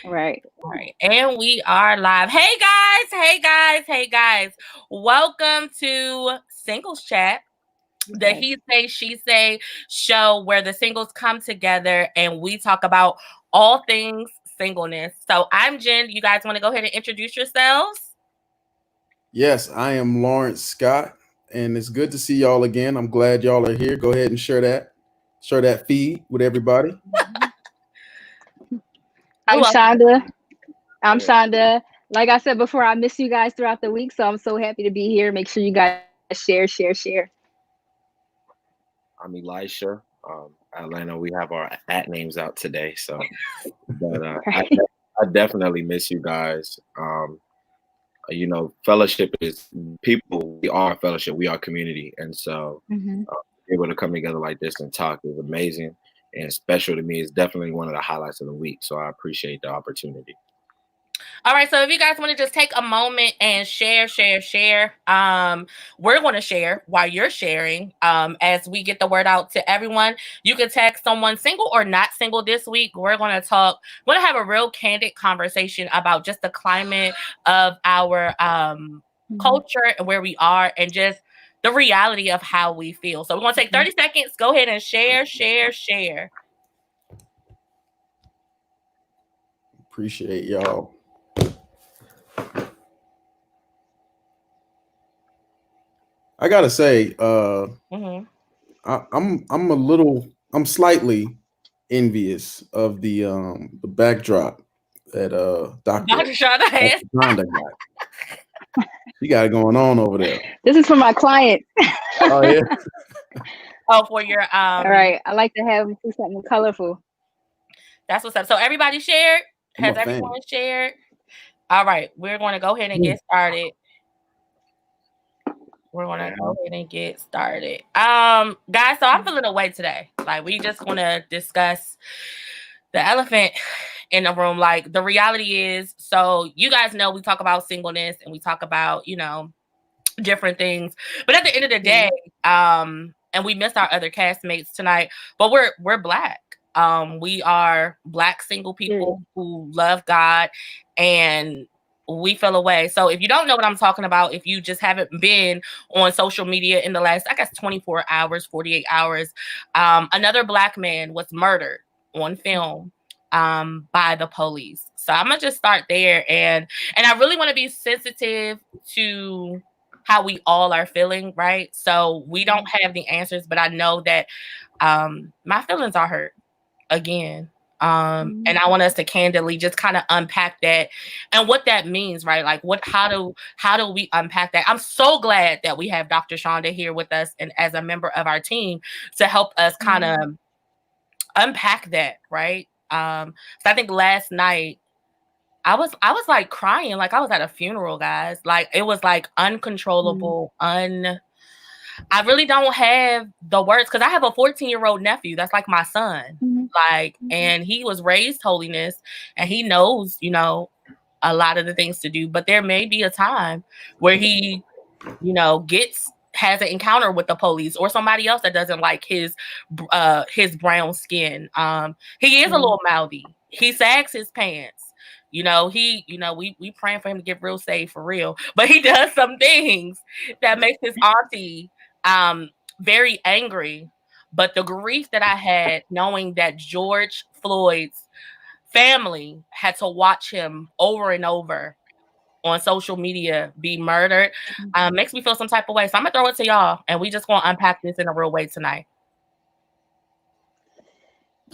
Right. All right. And we are live. Hey guys, hey guys, hey guys. Welcome to Singles Chat, the Yes. He Say, She Say show where the singles come together and we talk about all things singleness. So I'm Jen. You guys want to go ahead and introduce yourselves? Yes, I am Lawrence Scott, and it's good to see y'all again. I'm glad y'all are here. Go ahead and share that feed with everybody. Who I'm else? Shonda. I'm Shonda. Like I said before, I miss you guys throughout the week, so I'm so happy to be here. Make sure you guys share. I'm Elisha. Atlanta, we have our at names out today, so but Right. I definitely miss you guys. Fellowship is people. We are fellowship. We are community, and so Hmm. able to come together like this and talk is amazing and special to me. It's definitely one of the highlights of the week. So I appreciate the opportunity. All right, so if you guys want to just take a moment and share, we're going to share while you're sharing. As we get the word out to everyone, you can text someone single or not single this week. We're going to talk. We're going to have a real candid conversation about just the climate of our culture and where we are, and just the reality of how we feel. So we're going to take 30 seconds. Go ahead and share. Appreciate y'all. I gotta say, Mm-hmm. I'm slightly envious of the backdrop that Doctor Dr. Shonda has. Donda got. You got it going on over there. This is for my client. Oh yeah, Oh, for your All right. I like to have something colorful. That's what's up. So everybody shared? I'm a Has fan. everyone shared? All right, we're going to go ahead and get started. We're going to go ahead and get started. Guys, so I'm feeling away today. Like, we just want to discuss the elephant in the room. Like, the reality is, so you guys know we talk about singleness and we talk about, different things. But at the end of the day, and we missed our other castmates tonight, but we're Black. We are Black single Period. people who love God, and we fell away. So if you don't know what I'm talking about, if you just haven't been on social media in the last, I guess, 24 hours, 48 hours, another Black man was murdered on film by the police. So I'm gonna just start there, and I really want to be sensitive to how we all are feeling, right? So we don't have the answers, but I know that my feelings are hurt again. And I want us to candidly just kind of unpack that and what that means, right? Like how do we unpack that? I'm so glad that we have Dr. Shonda here with us and as a member of our team to help us kind of unpack that, right? So I think last night I was like crying, like I was at a funeral, guys. Like it was like uncontrollable, I really don't have the words because I have a 14-year-old nephew that's like my son. Like, and he was raised holiness and he knows, a lot of the things to do. But there may be a time where he, has an encounter with the police or somebody else that doesn't like his brown skin. He is a little mouthy. He sags his pants. We praying for him to get real safe for real. But he does some things that makes his auntie very angry. But the grief that I had knowing that George Floyd's family had to watch him over and over on social media be murdered makes me feel some type of way. So I'm gonna throw it to y'all, and we just gonna unpack this in a real way tonight.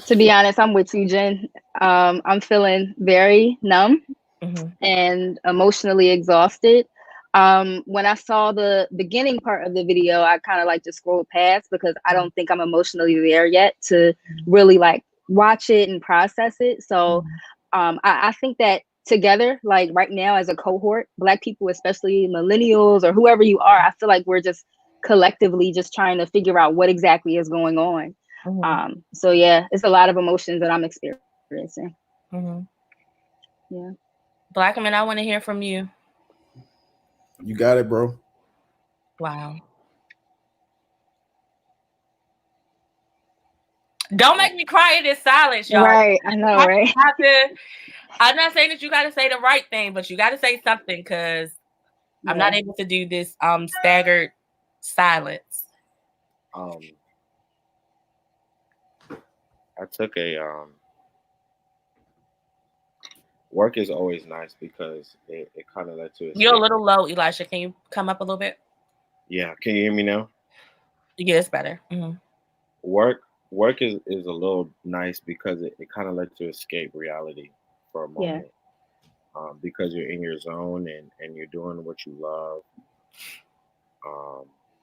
To be honest, I'm with you, Jen. I'm feeling very numb Mm-hmm. and emotionally exhausted. When I saw the beginning part of the video, I kind of like just scrolled past because I don't think I'm emotionally there yet to really like watch it and process it. So I think that together, like right now as a cohort, Black people, especially millennials or whoever you are, I feel like we're just collectively just trying to figure out what exactly is going on. Mm-hmm. So yeah, it's a lot of emotions that I'm experiencing. Mm-hmm. Yeah. Black women, I want to hear from you. You got it, bro. Wow. Don't make me cry in this silence, y'all. Right. I know, right? I'm not saying that you got to say the right thing, but you got to say something because I'm not able to do this staggered silence. I took a work is always nice because it kind of lets you escape. You're a little low, Elisha. Can you come up a little bit? Yeah, can you hear me now? Yeah, it's better. Mm-hmm. Work is a little nice because it kind of lets you escape reality for a moment. Because you're in your zone and you're doing what you love.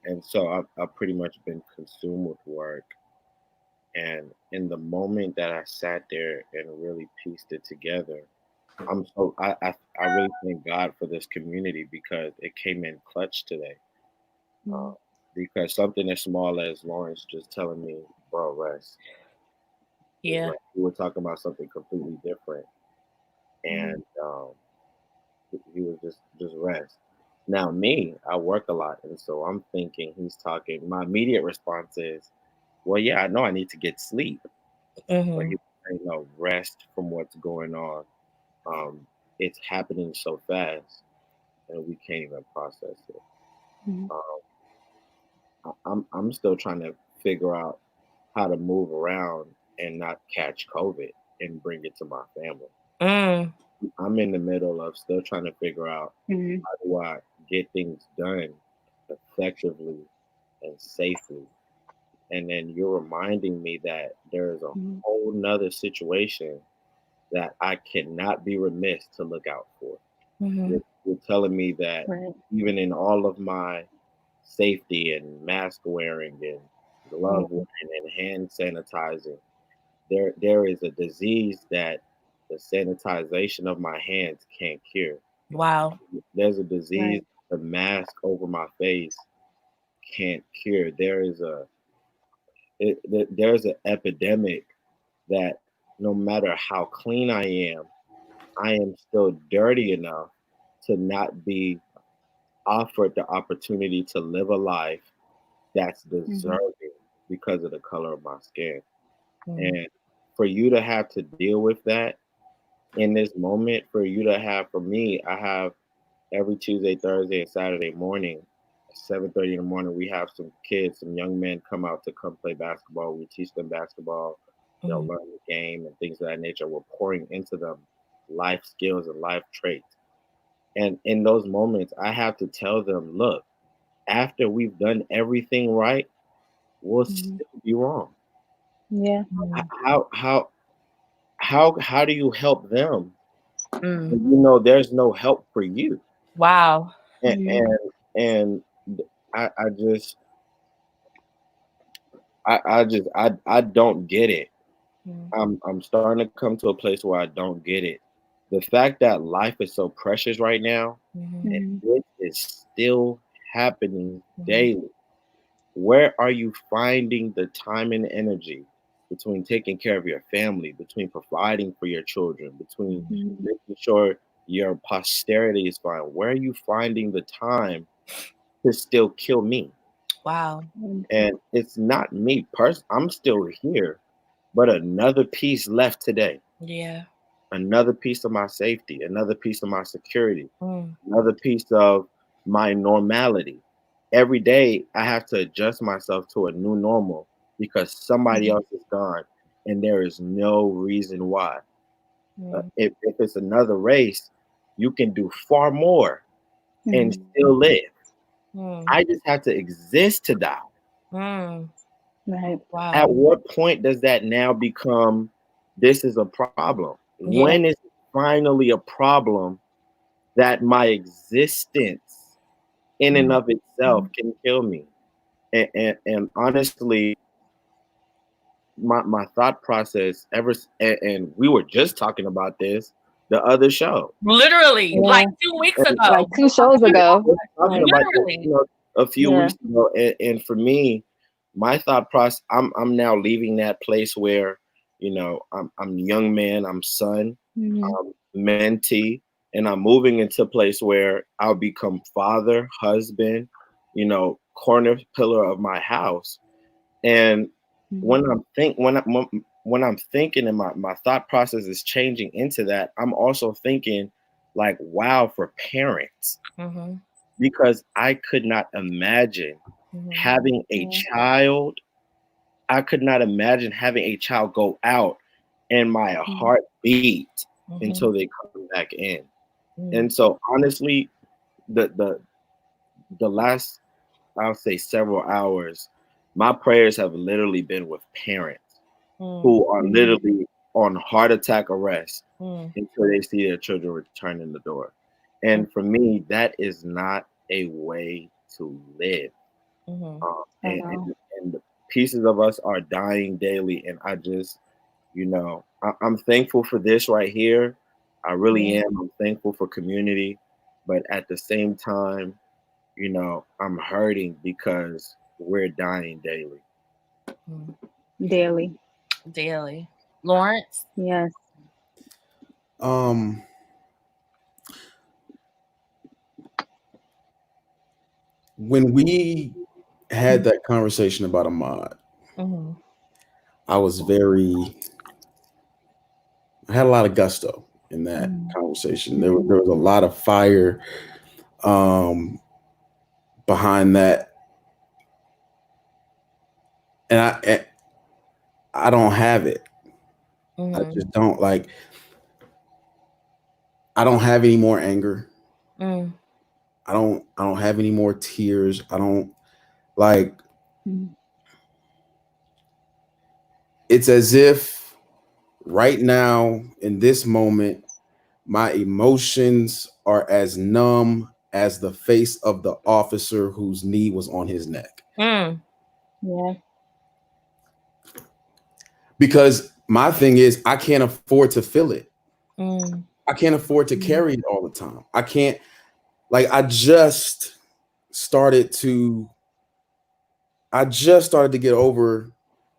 And so I've pretty much been consumed with work. And in the moment that I sat there and really pieced it together, I really thank God for this community because it came in clutch today. Because something as small as Lawrence just telling me, bro, rest. Yeah. Like we were talking about something completely different. And he was just rest. Now me, I work a lot, and so I'm thinking he's talking. My immediate response is, well, yeah, I know I need to get sleep, but he was saying, no, rest from what's going on. It's happening so fast, and we can't even process it. I'm still trying to figure out how to move around and not catch COVID and bring it to my family. I'm in the middle of still trying to figure out how do I get things done effectively and safely. And then you're reminding me that there's a whole nother situation that I cannot be remiss to look out for. You're telling me that even in all of my safety and mask wearing and glove wearing and hand sanitizing, there is a disease that the sanitization of my hands can't cure. Wow. There's a disease the mask over my face can't cure. There's an epidemic that no matter how clean I am still dirty enough to not be offered the opportunity to live a life that's deserving because of the color of my skin. And for you to have to deal with that in this moment, for me, I have every Tuesday, Thursday, and Saturday morning, 7:30 in the morning, we have some kids, some young men come out to come play basketball. We teach them basketball, learn the game and things of that nature. We're pouring into them life skills and life traits. And in those moments, I have to tell them, look, after we've done everything right, we'll still be wrong. Yeah. How do you help them? There's no help for you. Wow. And I just I don't get it. I'm starting to come to a place where I don't get it. The fact that life is so precious right now, and it is still happening daily. Where are you finding the time and energy between taking care of your family, between providing for your children, between making sure your posterity is fine? Where are you finding the time to still kill me? Wow. And it's not me I'm still here, but another piece left today. Yeah. Another piece of my safety, another piece of my security, another piece of my normality. Every day I have to adjust myself to a new normal because somebody else is gone and there is no reason why. If it's another race, you can do far more and still live. I just have to exist to die. Right. Wow. At what point does that now become this is a problem? When is it finally a problem that my existence in and of itself can kill me? And honestly, my thought process and we were just talking about this the other show. Literally, like 2 weeks ago. Like 2 shows ago. Talking about this, a few weeks ago. And for me, my thought process, I'm now leaving that place where, I'm a young man, I'm son, I'm mentee, and I'm moving into a place where I'll become father, husband, corner pillar of my house. And when when I'm thinking and my thought process is changing into that, I'm also thinking like, wow, for parents, because I could not imagine having a child. I could not imagine having a child go out and my heart beat until they come back in. And so honestly, the last, I'll say several hours, my prayers have literally been with parents who are literally on heart attack arrest until they see their children return in the door. And for me, that is not a way to live. And the pieces of us are dying daily. And I just, I'm thankful for this right here. I really am. I'm thankful for community. But at the same time, I'm hurting because we're dying daily. Daily. Lawrence? Yes. When we had that conversation about Ahmad, I had a lot of gusto in that conversation. There was a lot of fire behind that. And I don't have it. I just don't I don't have any more anger. I don't have any more tears. I don't it's as if right now in this moment, my emotions are as numb as the face of the officer whose knee was on his neck. Yeah. Because my thing is, I can't afford to feel it. I can't afford to carry it all the time. I can't, I just started to get over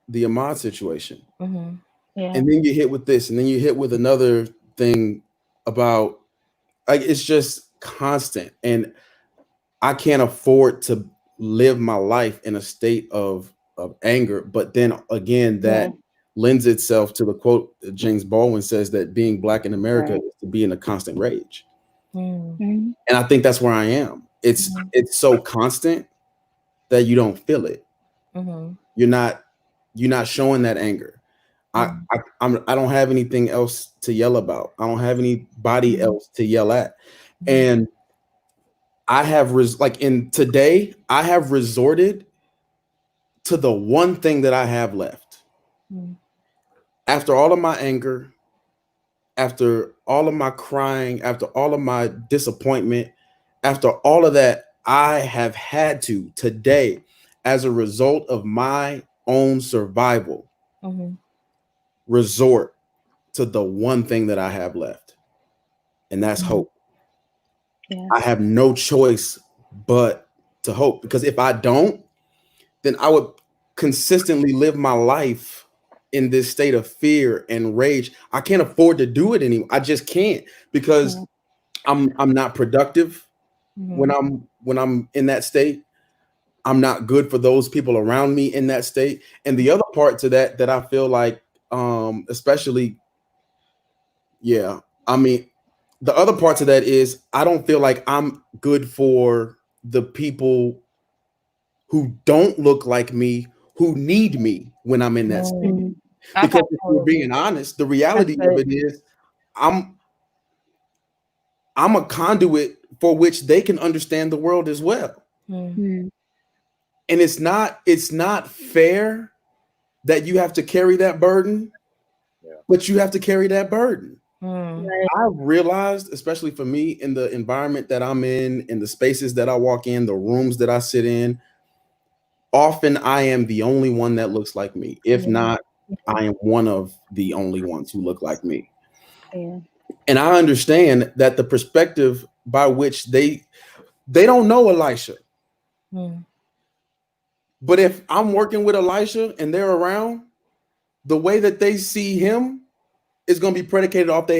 the Ahmad situation. Yeah. And then you hit with this, and then you hit with another thing about, it's just constant. And I can't afford to live my life in a state of anger. But then again, that lends itself to the quote that James Baldwin says, that being Black in America is to be in a constant rage. And I think that's where I am. It's so constant that you don't feel it. You're not showing that anger. I don't have anything else to yell about. I don't have anybody else to yell at. And I have today I have resorted to the one thing that I have left. After all of my anger, after all of my crying, after all of my disappointment, after all of that, I have had to today, as a result of my own survival, resort to the one thing that I have left, and that's hope. I have no choice but to hope, because if I don't, then I would consistently live my life in this state of fear and rage. I can't afford to do it anymore. I just can't, because I'm not productive when I'm in that state. I'm not good for those people around me in that state. And the other part to that I feel like, especially, the other part to that is, I don't feel like I'm good for the people who don't look like me, who need me when I'm in that state. Because if we're being honest, the reality of it is, I'm a conduit for which they can understand the world as well. And it's not fair that you have to carry that burden, but you have to carry that burden. I realized, especially for me, in the environment that I'm in the spaces that I walk in, the rooms that I sit in, often I am the only one that looks like me. If not, I am one of the only ones who look like me. And I understand that the perspective by which they don't know Elisha. But if I'm working with Elisha and they're around, the way that they see him is going to be predicated off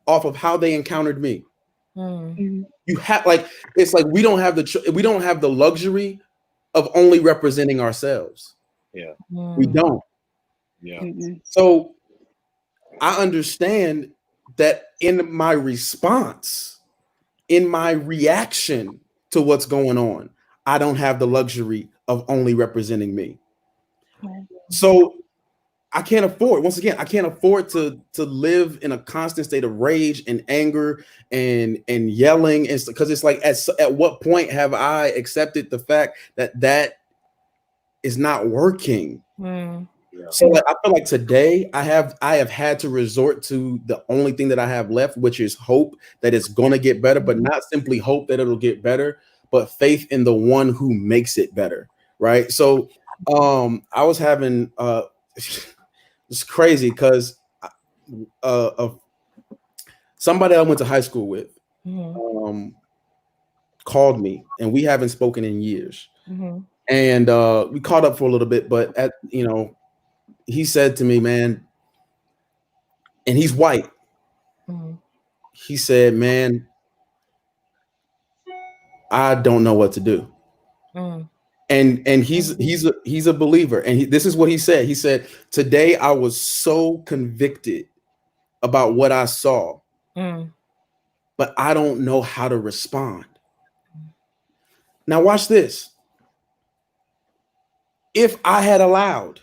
of how they encountered me. You have it's like we don't have the luxury of only representing ourselves. We don't. Yeah. So I understand that in my response, in my reaction to what's going on, I don't have the luxury of only representing me. Right. So I can't afford, once again, I can't afford to live in a constant state of rage and anger and yelling, and because it's like at what point have I accepted the fact that that is not working? Mm. Yeah. So like, I feel like today I have had to resort to the only thing that I have left, which is hope that it's going to get better, but not simply hope that it'll get better, but faith in the one who makes it better. Right. So I was having it's crazy because somebody I went to high school with called me, and we haven't spoken in years. And we caught up for a little bit, but he said to me, man, and he's white. He said, man, I don't know what to do. And he's a believer. And this is what he said. He said, today I was so convicted about what I saw, but I don't know how to respond. Now watch this. If I had allowed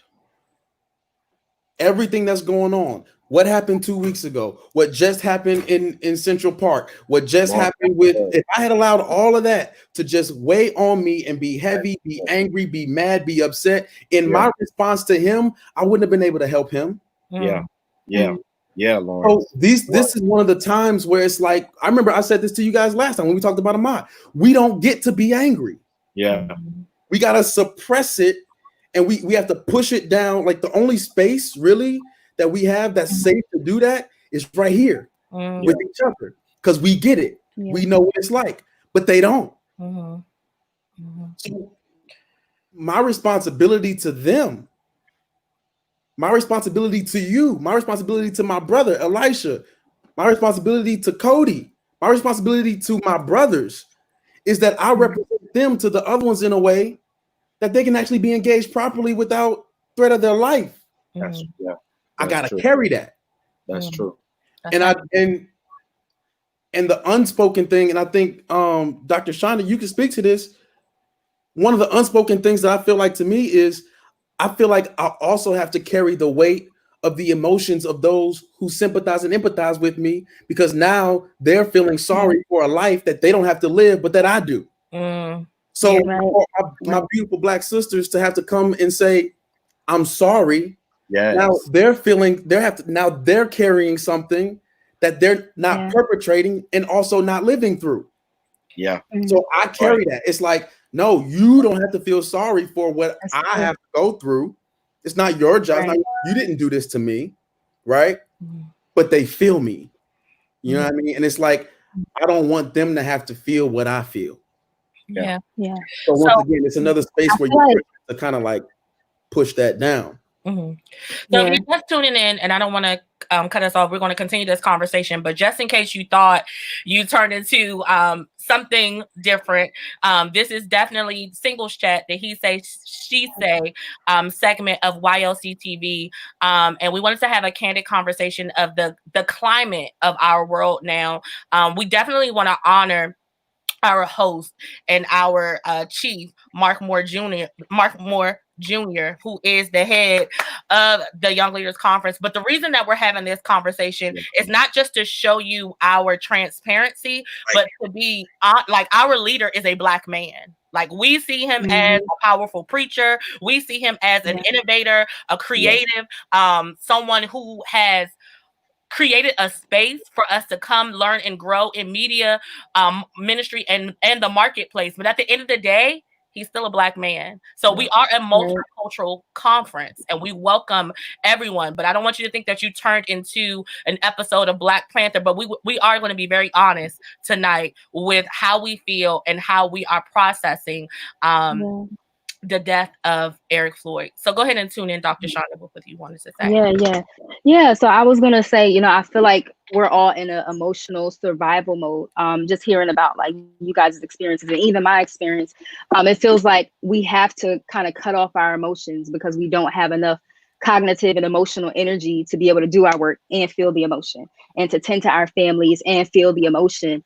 everything that's going on, what happened 2 weeks ago, what just happened in Central Park, what just happened with, if I had allowed all of that to just weigh on me and be heavy, be angry, be mad, be upset, in my response to him, I wouldn't have been able to help him. Yeah. Lawrence. So this is one of the times where it's like, I remember I said this to you guys last time when we talked about Ahmad. We don't get to be angry. Yeah. We got to suppress it, and we have to push it down. Like the only space really that we have that's safe to do that is right here with each other, because we get it. We know what it's like, but they don't. So my responsibility to them, my responsibility to you, my responsibility to my brother Elisha, my responsibility to Cody, my responsibility to my brothers is that I represent them to the other ones in a way that they can actually be engaged properly without threat of their life. I gotta carry that. That's true. And and the unspoken thing, and I think Dr. Shonda, you can speak to this. One of the unspoken things that I feel like to me is I feel like I also have to carry the weight of the emotions of those who sympathize and empathize with me, because now they're feeling sorry for a life that they don't have to live, but that I do. So my beautiful Black sisters to have to come and say, I'm sorry. Now they're feeling, now they're carrying something that they're not perpetrating and also not living through. So I carry that. It's like, no, you don't have to feel sorry for what I have to go through. It's not your job. It's not, you didn't do this to me, right? But they feel me. You know what I mean? And it's like, I don't want them to have to feel what I feel. Yeah. So once again, it's another space where you have to kind of like push that down. So if you're just tuning in, and I don't want to cut us off, we're going to continue this conversation, but just in case you thought you turned into something different, this is definitely Singles Chat, the He Say, She Say segment of YLC TV, and we wanted to have a candid conversation of the climate of our world now. We definitely want to honor our host and our chief, Mark Moore Jr., who is the head of the Young Leaders Conference. But the reason that we're having this conversation is not just to show you our transparency, but to be like, our leader is a Black man. Like, we see him as a powerful preacher. We see him as an innovator, a creative, someone who has created a space for us to come learn and grow in media, ministry, and the marketplace. But at the end of the day, he's still a Black man. So we are a multicultural conference, and we welcome everyone. But I don't want you to think that you turned into an episode of Black Panther. But we are going to be very honest tonight with how we feel and how we are processing the death of Eric Floyd. So go ahead and tune in, Dr. Shonda, with what you wanted to say. Yeah. So I was gonna say, I feel like we're all in an emotional survival mode. Just hearing about like you guys' experiences and even my experience, it feels like we have to kind of cut off our emotions because we don't have enough cognitive and emotional energy to be able to do our work and feel the emotion, and to tend to our families and feel the emotion.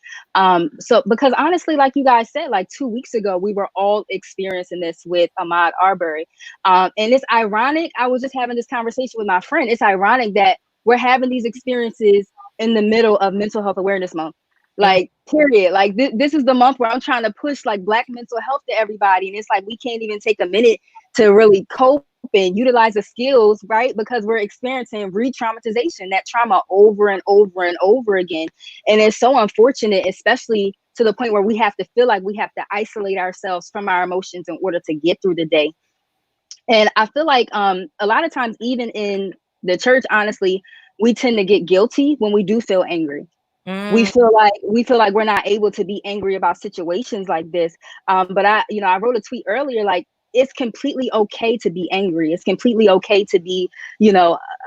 So because honestly, like you guys said, like 2 weeks ago, we were all experiencing this with Ahmaud Arbery. And it's ironic. I was just having this conversation with my friend. It's ironic that we're having these experiences in the middle of Mental Health Awareness Month. Like, period. Like this is the month where I'm trying to push like Black mental health to everybody. And it's like we can't even take a minute to really cope and utilize the skills, right? Because we're experiencing re-traumatization, that trauma over and over and over again. And it's so unfortunate, especially to the point where we have to feel like we have to isolate ourselves from our emotions in order to get through the day. And I feel like a lot of times, even in the church, honestly, we tend to get guilty when we do feel angry. We feel like we're not able to be angry about situations like this. But I wrote a tweet earlier, like, it's completely okay to be angry. It's completely okay to be,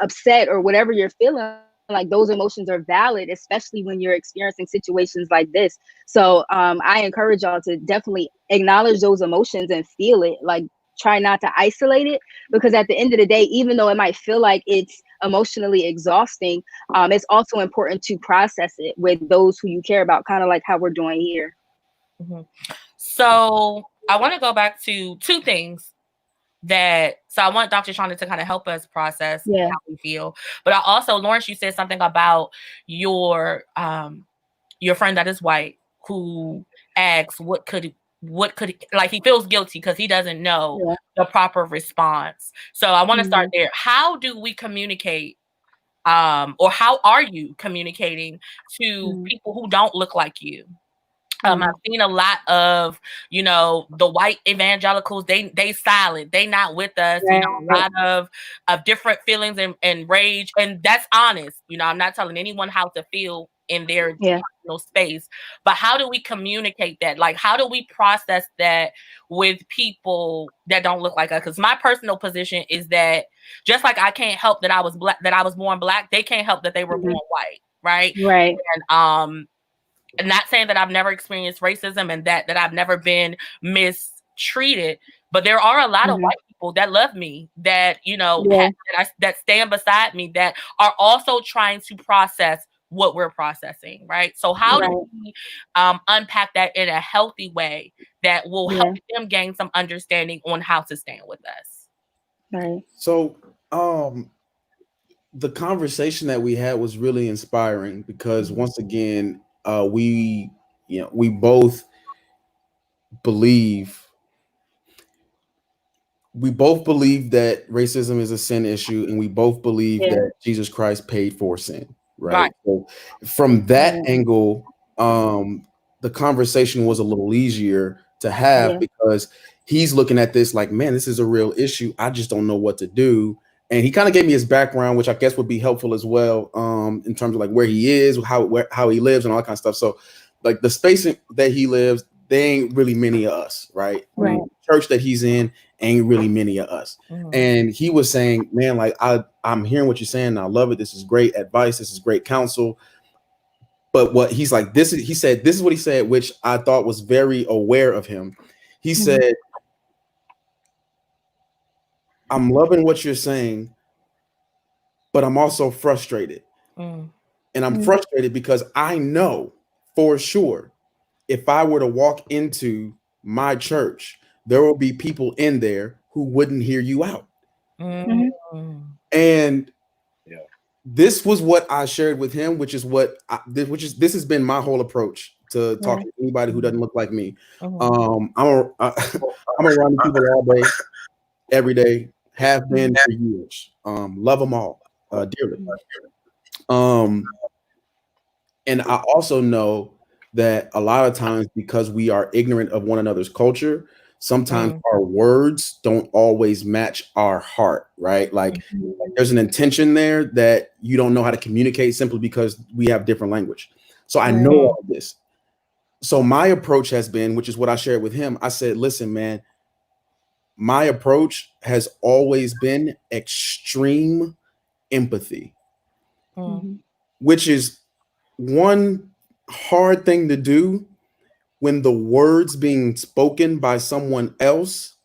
upset or whatever you're feeling. Like, those emotions are valid, especially when you're experiencing situations like this. So I encourage y'all to definitely acknowledge those emotions and feel it. Like, try not to isolate it, because at the end of the day, even though it might feel like it's emotionally exhausting, it's also important to process it with those who you care about, kind of like how we're doing here. Mm-hmm. So I want to go back to two things so I want Dr. Shonda to kind of help us process how we feel. But I also, Lawrence, you said something about your friend that is white, who asks what could like, he feels guilty because he doesn't know the proper response. So I want to start there. How do we communicate, or how are you communicating to people who don't look like you? I've seen a lot of, the white evangelicals, they silent, they not with us, a lot of different feelings and rage. And that's honest. I'm not telling anyone how to feel in their personal space, but how do we communicate that? Like, how do we process that with people that don't look like us? Because my personal position is that just like I can't help that I was black, that I was born black, they can't help that they were born white. Right. And, not saying that I've never experienced racism and that I've never been mistreated, but there are a lot of white people that love me, that, that stand beside me, that are also trying to process what we're processing, right? So how do we unpack that in a healthy way that will help them gain some understanding on how to stand with us? Right. So the conversation that we had was really inspiring, because once again, we both believe that racism is a sin issue, and we both believe that Jesus Christ paid for sin, right? So from that angle, the conversation was a little easier to have, because he's looking at this like, man, this is a real issue. I just don't know what to do. And he kind of gave me his background, which I guess would be helpful as well, in terms of like where he is, how he lives, and all that kind of stuff. So, like, the space that he lives, they ain't really many of us, right? Right. The church that he's in ain't really many of us. And he was saying, man, like, I'm hearing what you're saying. I love it. This is great advice. This is great counsel. But what he's like, this is what he said, which I thought was very aware of him. He said, I'm loving what you're saying, but I'm also frustrated. And I'm frustrated because I know for sure, if I were to walk into my church, there will be people in there who wouldn't hear you out. And this was what I shared with him, which is this has been my whole approach to talking to anybody who doesn't look like me. I'm around people all day, every day, have been for years. Love them all dearly. And I also know that a lot of times, because we are ignorant of one another's culture, sometimes our words don't always match our heart, right? Like, there's an intention there that you don't know how to communicate simply because we have different language. So I know all of this. So my approach has been, which is what I shared with him. I said, listen, man, my approach has always been extreme empathy, which is one hard thing to do when the words being spoken by someone else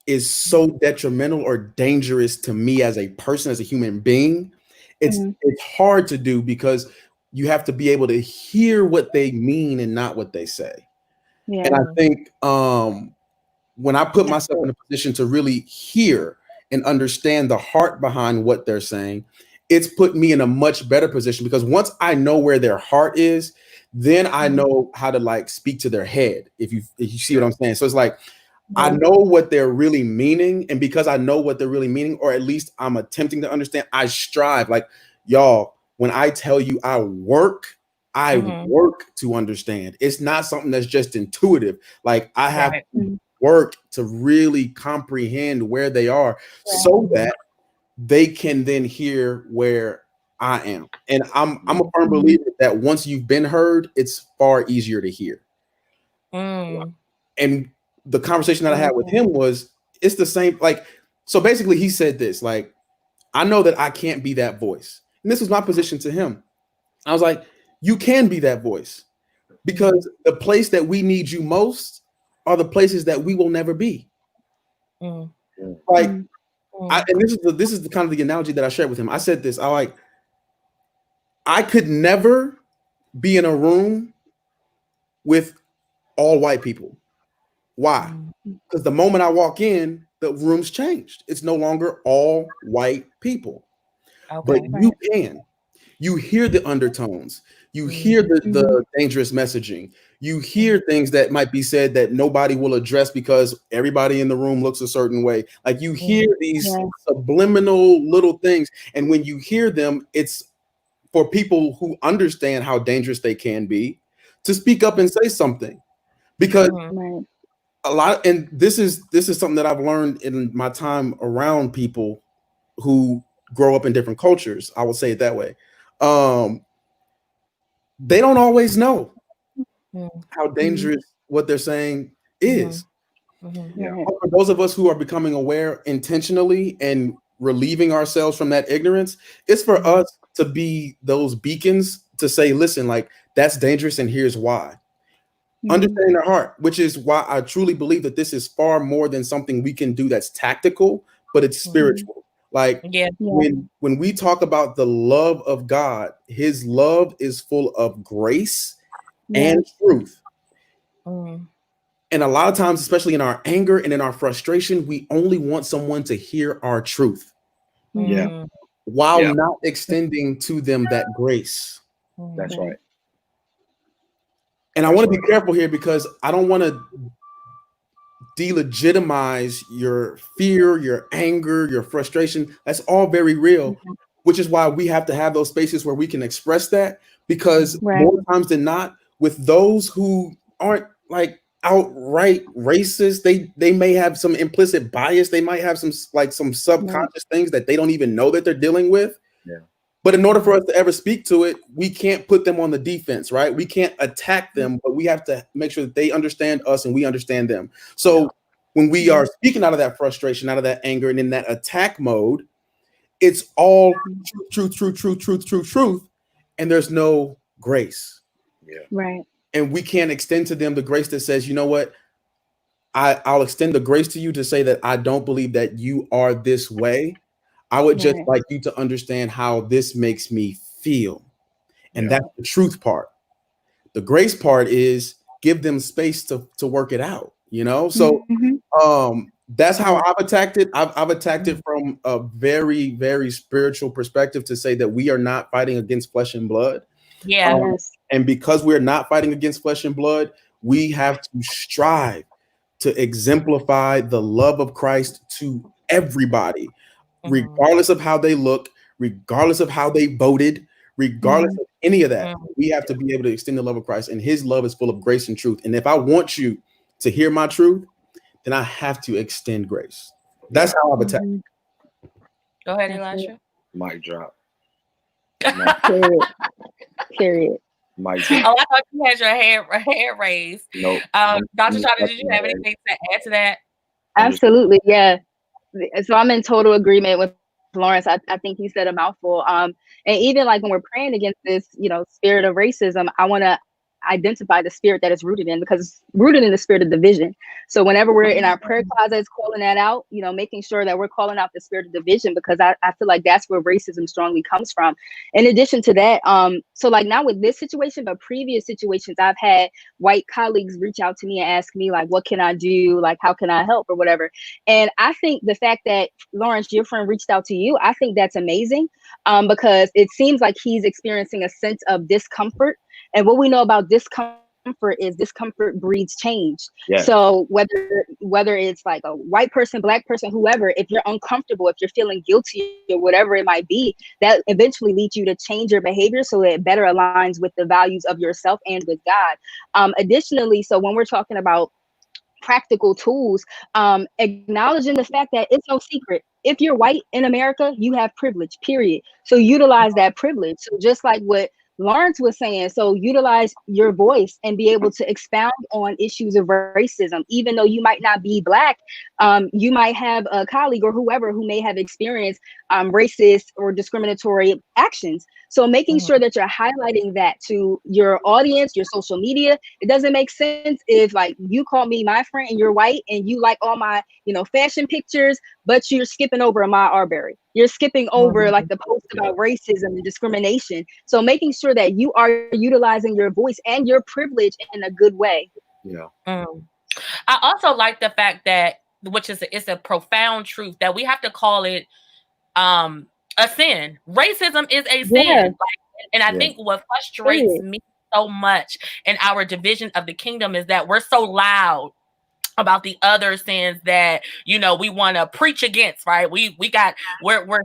is so detrimental or dangerous to me as a person, as a human being. It's hard to do because you have to be able to hear what they mean and not what they say. Yeah. And I think when I put myself in a position to really hear and understand the heart behind what they're saying, it's put me in a much better position, because once I know where their heart is, then I know how to like speak to their head. If you see what I'm saying. So it's like, I know what they're really meaning. And because I know what they're really meaning, or at least I'm attempting to understand, I strive. Like, y'all, when I tell you I work to understand. It's not something that's just intuitive. Like, I have to work to really comprehend where they are, so that they can then hear where I am. And I'm a firm believer that once you've been heard, it's far easier to hear. And the conversation that I had with him was, it's the same. Like, so basically he said this, like, I know that I can't be that voice. And this was my position to him. I was like, you can be that voice, because the place that we need you most are the places that we will never be. Like, and this is the kind of the analogy that I shared with him. I said this, I could never be in a room with all white people. Why? Because the moment I walk in, the room's changed. It's no longer all white people. But you can. You hear the undertones. You hear the dangerous messaging. You hear things that might be said that nobody will address because everybody in the room looks a certain way. Like, you hear these subliminal little things. And when you hear them, it's for people who understand how dangerous they can be to speak up and say something. Because a lot, and this is something that I've learned in my time around people who grow up in different cultures. I will say it that way. They don't always know how dangerous what they're saying is. For those of us who are becoming aware intentionally and relieving ourselves from that ignorance, it's for us to be those beacons to say, listen, like, that's dangerous and here's why. Understanding their heart, which is why I truly believe that this is far more than something we can do that's tactical, but it's spiritual. Like, when we talk about the love of God, his love is full of grace and truth. And a lot of times, especially in our anger and in our frustration, we only want someone to hear our truth. While not extending to them that grace. That's right. And I want to be careful here, because I don't want to delegitimize your fear, your anger, your frustration. That's all very real, which is why we have to have those spaces where we can express that, because more times than not, with those who aren't like outright racist, they may have some implicit bias. They might have some subconscious things that they don't even know that they're dealing with. But in order for us to ever speak to it, we can't put them on the defense, right? We can't attack them, but we have to make sure that they understand us and we understand them. So when we are speaking out of that frustration, out of that anger, and in that attack mode, it's all truth, and there's no grace. And we can't extend to them the grace that says, you know what? I'll extend the grace to you to say that I don't believe that you are this way. I would just like you to understand how this makes me feel. And that's the truth part. The grace part is give them space to work it out, you know? So that's how I've attacked it. I've attacked it from a very, very spiritual perspective, to say that we are not fighting against flesh and blood. And because we're not fighting against flesh and blood, we have to strive to exemplify the love of Christ to everybody, regardless of how they look, regardless of how they voted, regardless of any of that. We have to be able to extend the love of Christ, and his love is full of grace and truth. And if I want you to hear my truth, then I have to extend grace. That's how I've attacked. Go ahead, Elisha. Mic drop. Period. Mic drop. Oh, I thought you had your hand raised. Nope. Dr. Shawty, did you have anything to add to that? Absolutely, yeah. So I'm in total agreement with Lawrence. I think he said a mouthful. And even like when we're praying against this, spirit of racism, identify the spirit that it's rooted in, because it's rooted in the spirit of division. So whenever we're in our prayer closets calling that out, you know, making sure that we're calling out the spirit of division, because I feel like that's where racism strongly comes from. In addition to that, so like not with this situation, but previous situations, I've had white colleagues reach out to me and ask me like, what can I do? Like, how can I help or whatever? And I think the fact that Lawrence, your friend, reached out to you, I think that's amazing, because it seems like he's experiencing a sense of discomfort. And what we know about discomfort is discomfort breeds change. Yes. So whether it's like a white person, black person, whoever, if you're uncomfortable, if you're feeling guilty or whatever it might be, that eventually leads you to change your behavior so that it better aligns with the values of yourself and with God. Additionally, so when we're talking about practical tools, acknowledging the fact that it's no secret, if you're white in America, you have privilege, period. So utilize that privilege. So just like what Lawrence was saying, so utilize your voice and be able to expound on issues of racism. Even though you might not be Black, you might have a colleague or whoever who may have experienced racist or discriminatory actions. So making sure that you're highlighting that to your audience, your social media. It doesn't make sense if like you call me my friend and you're white and you like all my, you know, fashion pictures, but you're skipping over Ahmaud Arbery. You're skipping over like the post about racism and discrimination. So making sure that you are utilizing your voice and your privilege in a good way. Yeah. I also like the fact that, which is it's a profound truth, that we have to call it a sin. Racism is a sin. Like, and I think what frustrates me so much in our division of the kingdom is that we're so loud about the other sins that, you know, we want to preach against, right? We're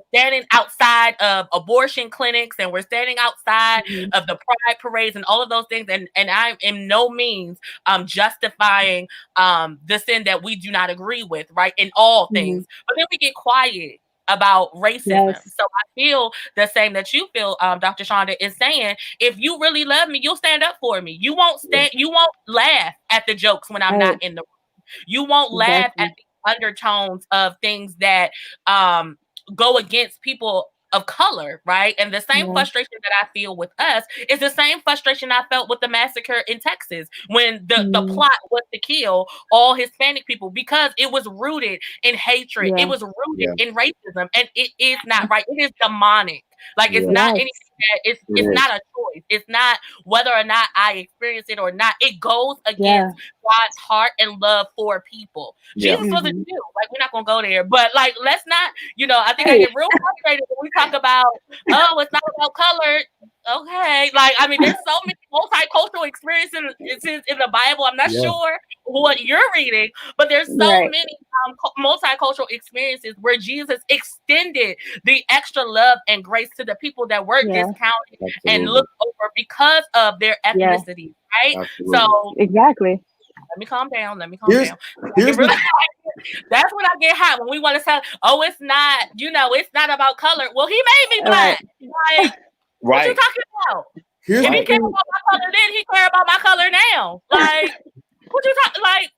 standing outside of abortion clinics, and we're standing outside of the pride parades and all of those things, and I'm in no means justifying the sin that we do not agree with, right, in all things. But then we get quiet about racism. So I feel the same that you feel, Dr. Shonda is saying. If you really love me, you'll stand up for me. You won't laugh at the jokes when I'm not in the room. You won't laugh at the undertones of things that go against people of color, right? And the same frustration that I feel with us is the same frustration I felt with the massacre in Texas when the plot was to kill all Hispanic people, because it was rooted in hatred. It was rooted in racism, and it is not right. It is demonic. Like it's not anything that it's not a choice. It's not whether or not I experience it or not. It goes against God's heart and love for people. Jesus was a Jew. Like, we're not gonna go there, but like, let's not, you know, I think I get real frustrated when we talk about, oh, it's not about color. Okay, like, I mean, there's so many multicultural experiences in the Bible. I'm not sure what you're reading, but there's so many multicultural experiences where Jesus extended the extra love and grace to the people that were discounted and looked over because of their ethnicity, right? Absolutely. So exactly. Let me calm down. That's when I get hot, when we want to say, oh, it's not, you know, it's not about color. Well, he made me Black. Like, what you talking about? If he cared about my color then, he care about my color now. Like, what you talking, like,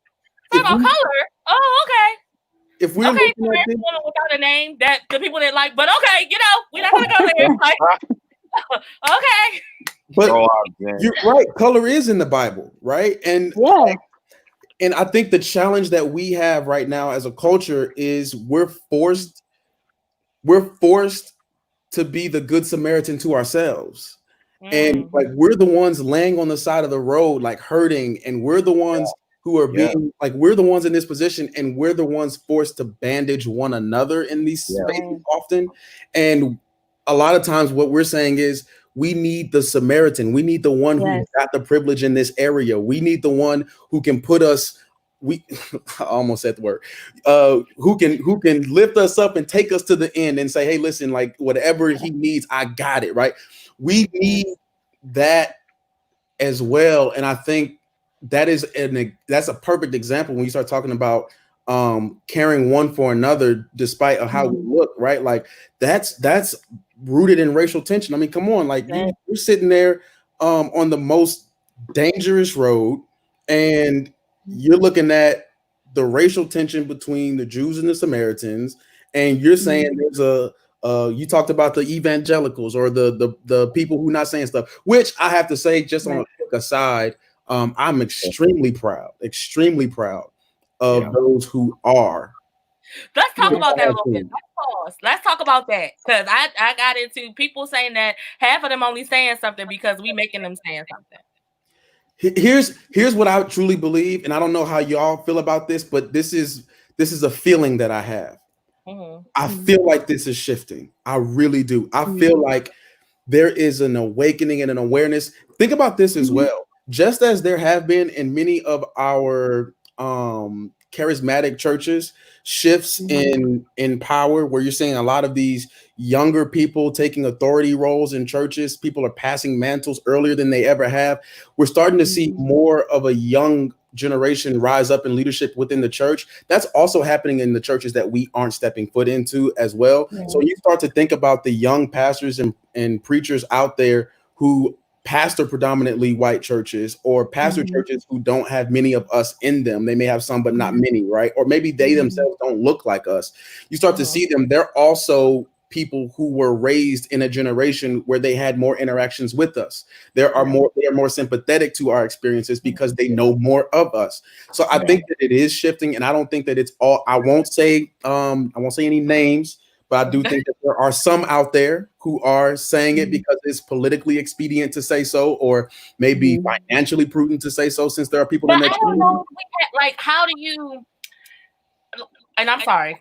it's not about color. Oh, okay. If we're okay, without a name, that the people that like, but okay, you know, we're not gonna go there. Like, okay. But you're right. Color is in the Bible, right? And and I think the challenge that we have right now as a culture is we're forced to be the good Samaritan to ourselves. And like, we're the ones laying on the side of the road, like hurting, and we're the ones who are being like, we're the ones in this position, and we're the ones forced to bandage one another in these spaces often. And a lot of times what we're saying is, we need the Samaritan. We need the one who got the privilege in this area. We need the one who can put us, I almost said the word, who can lift us up and take us to the end and say, hey, listen, like, whatever he needs, I got it, right? We need that as well. And I think that's a perfect example when you start talking about caring one for another despite of how we look, right? Like, that's rooted in racial tension. I mean, come on, like, you're sitting there on the most dangerous road, and you're looking at the racial tension between the Jews and the Samaritans, and you're saying there's you talked about the evangelicals or the people who not saying stuff, which I have to say, just on a look aside, I'm extremely proud of those who are. Let's talk about that a little bit. Let's talk about that, because I got into people saying that half of them only saying something because we making them saying something. Here's what I truly believe, and I don't know how y'all feel about this, but this is a feeling that I have. I feel like this is shifting. I really do. I feel like there is an awakening and an awareness. Think about this as well. Just as there have been in many of our charismatic churches shifts in power, where you're seeing a lot of these younger people taking authority roles in churches. People are passing mantles earlier than they ever have. We're starting to see more of a young generation rise up in leadership within the church. That's also happening in the churches that we aren't stepping foot into as well. So you start to think about the young pastors and preachers out there who pastor predominantly white churches, or pastor churches who don't have many of us in them. They may have some, but not many, right? Or maybe they themselves don't look like us. You start to see them. They're also people who were raised in a generation where they had more interactions with us. They are more sympathetic to our experiences because they know more of us. So I think that it is shifting, and I don't think that it's all. I won't say any names, but I do think that there are some out there who are saying it because it's politically expedient to say so, or maybe financially prudent to say so, since there are people but in that. I don't know, like, how do you? And I'm sorry,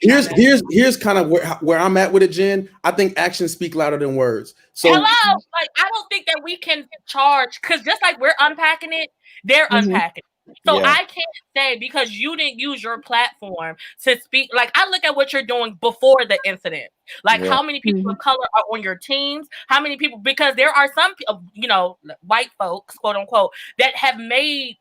Here's kind of where I'm at with it, Jen. I think actions speak louder than words. So like, I don't think that we can charge, because just like we're unpacking it, they're unpacking it. So I can't say because you didn't use your platform to speak. Like, I look at what you're doing before the incident. Like, how many people of color are on your teams? How many people? Because there are some, white folks, quote unquote, that have made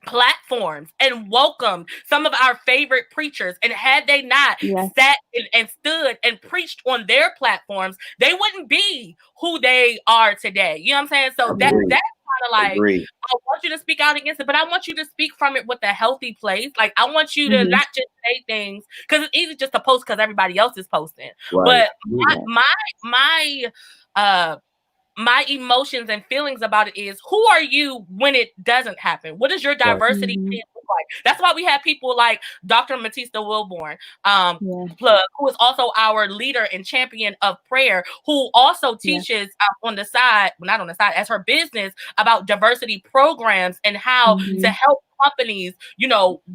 platforms and welcomed some of our favorite preachers, and had they not sat and stood and preached on their platforms, they wouldn't be who they are today. You know what I'm saying? So that's kind of like, I want you to speak out against it, but I want you to speak from it with a healthy place. Like, I want you to not just say things because it's easy just to post because everybody else is posting. But my emotions and feelings about it is, who are you when it doesn't happen? What does your diversity look like? That's why we have people like Dr. Matista Wilborn, who is also our leader and champion of prayer, who also teaches on the side, well, not on the side, as her business, about diversity programs and how to help companies,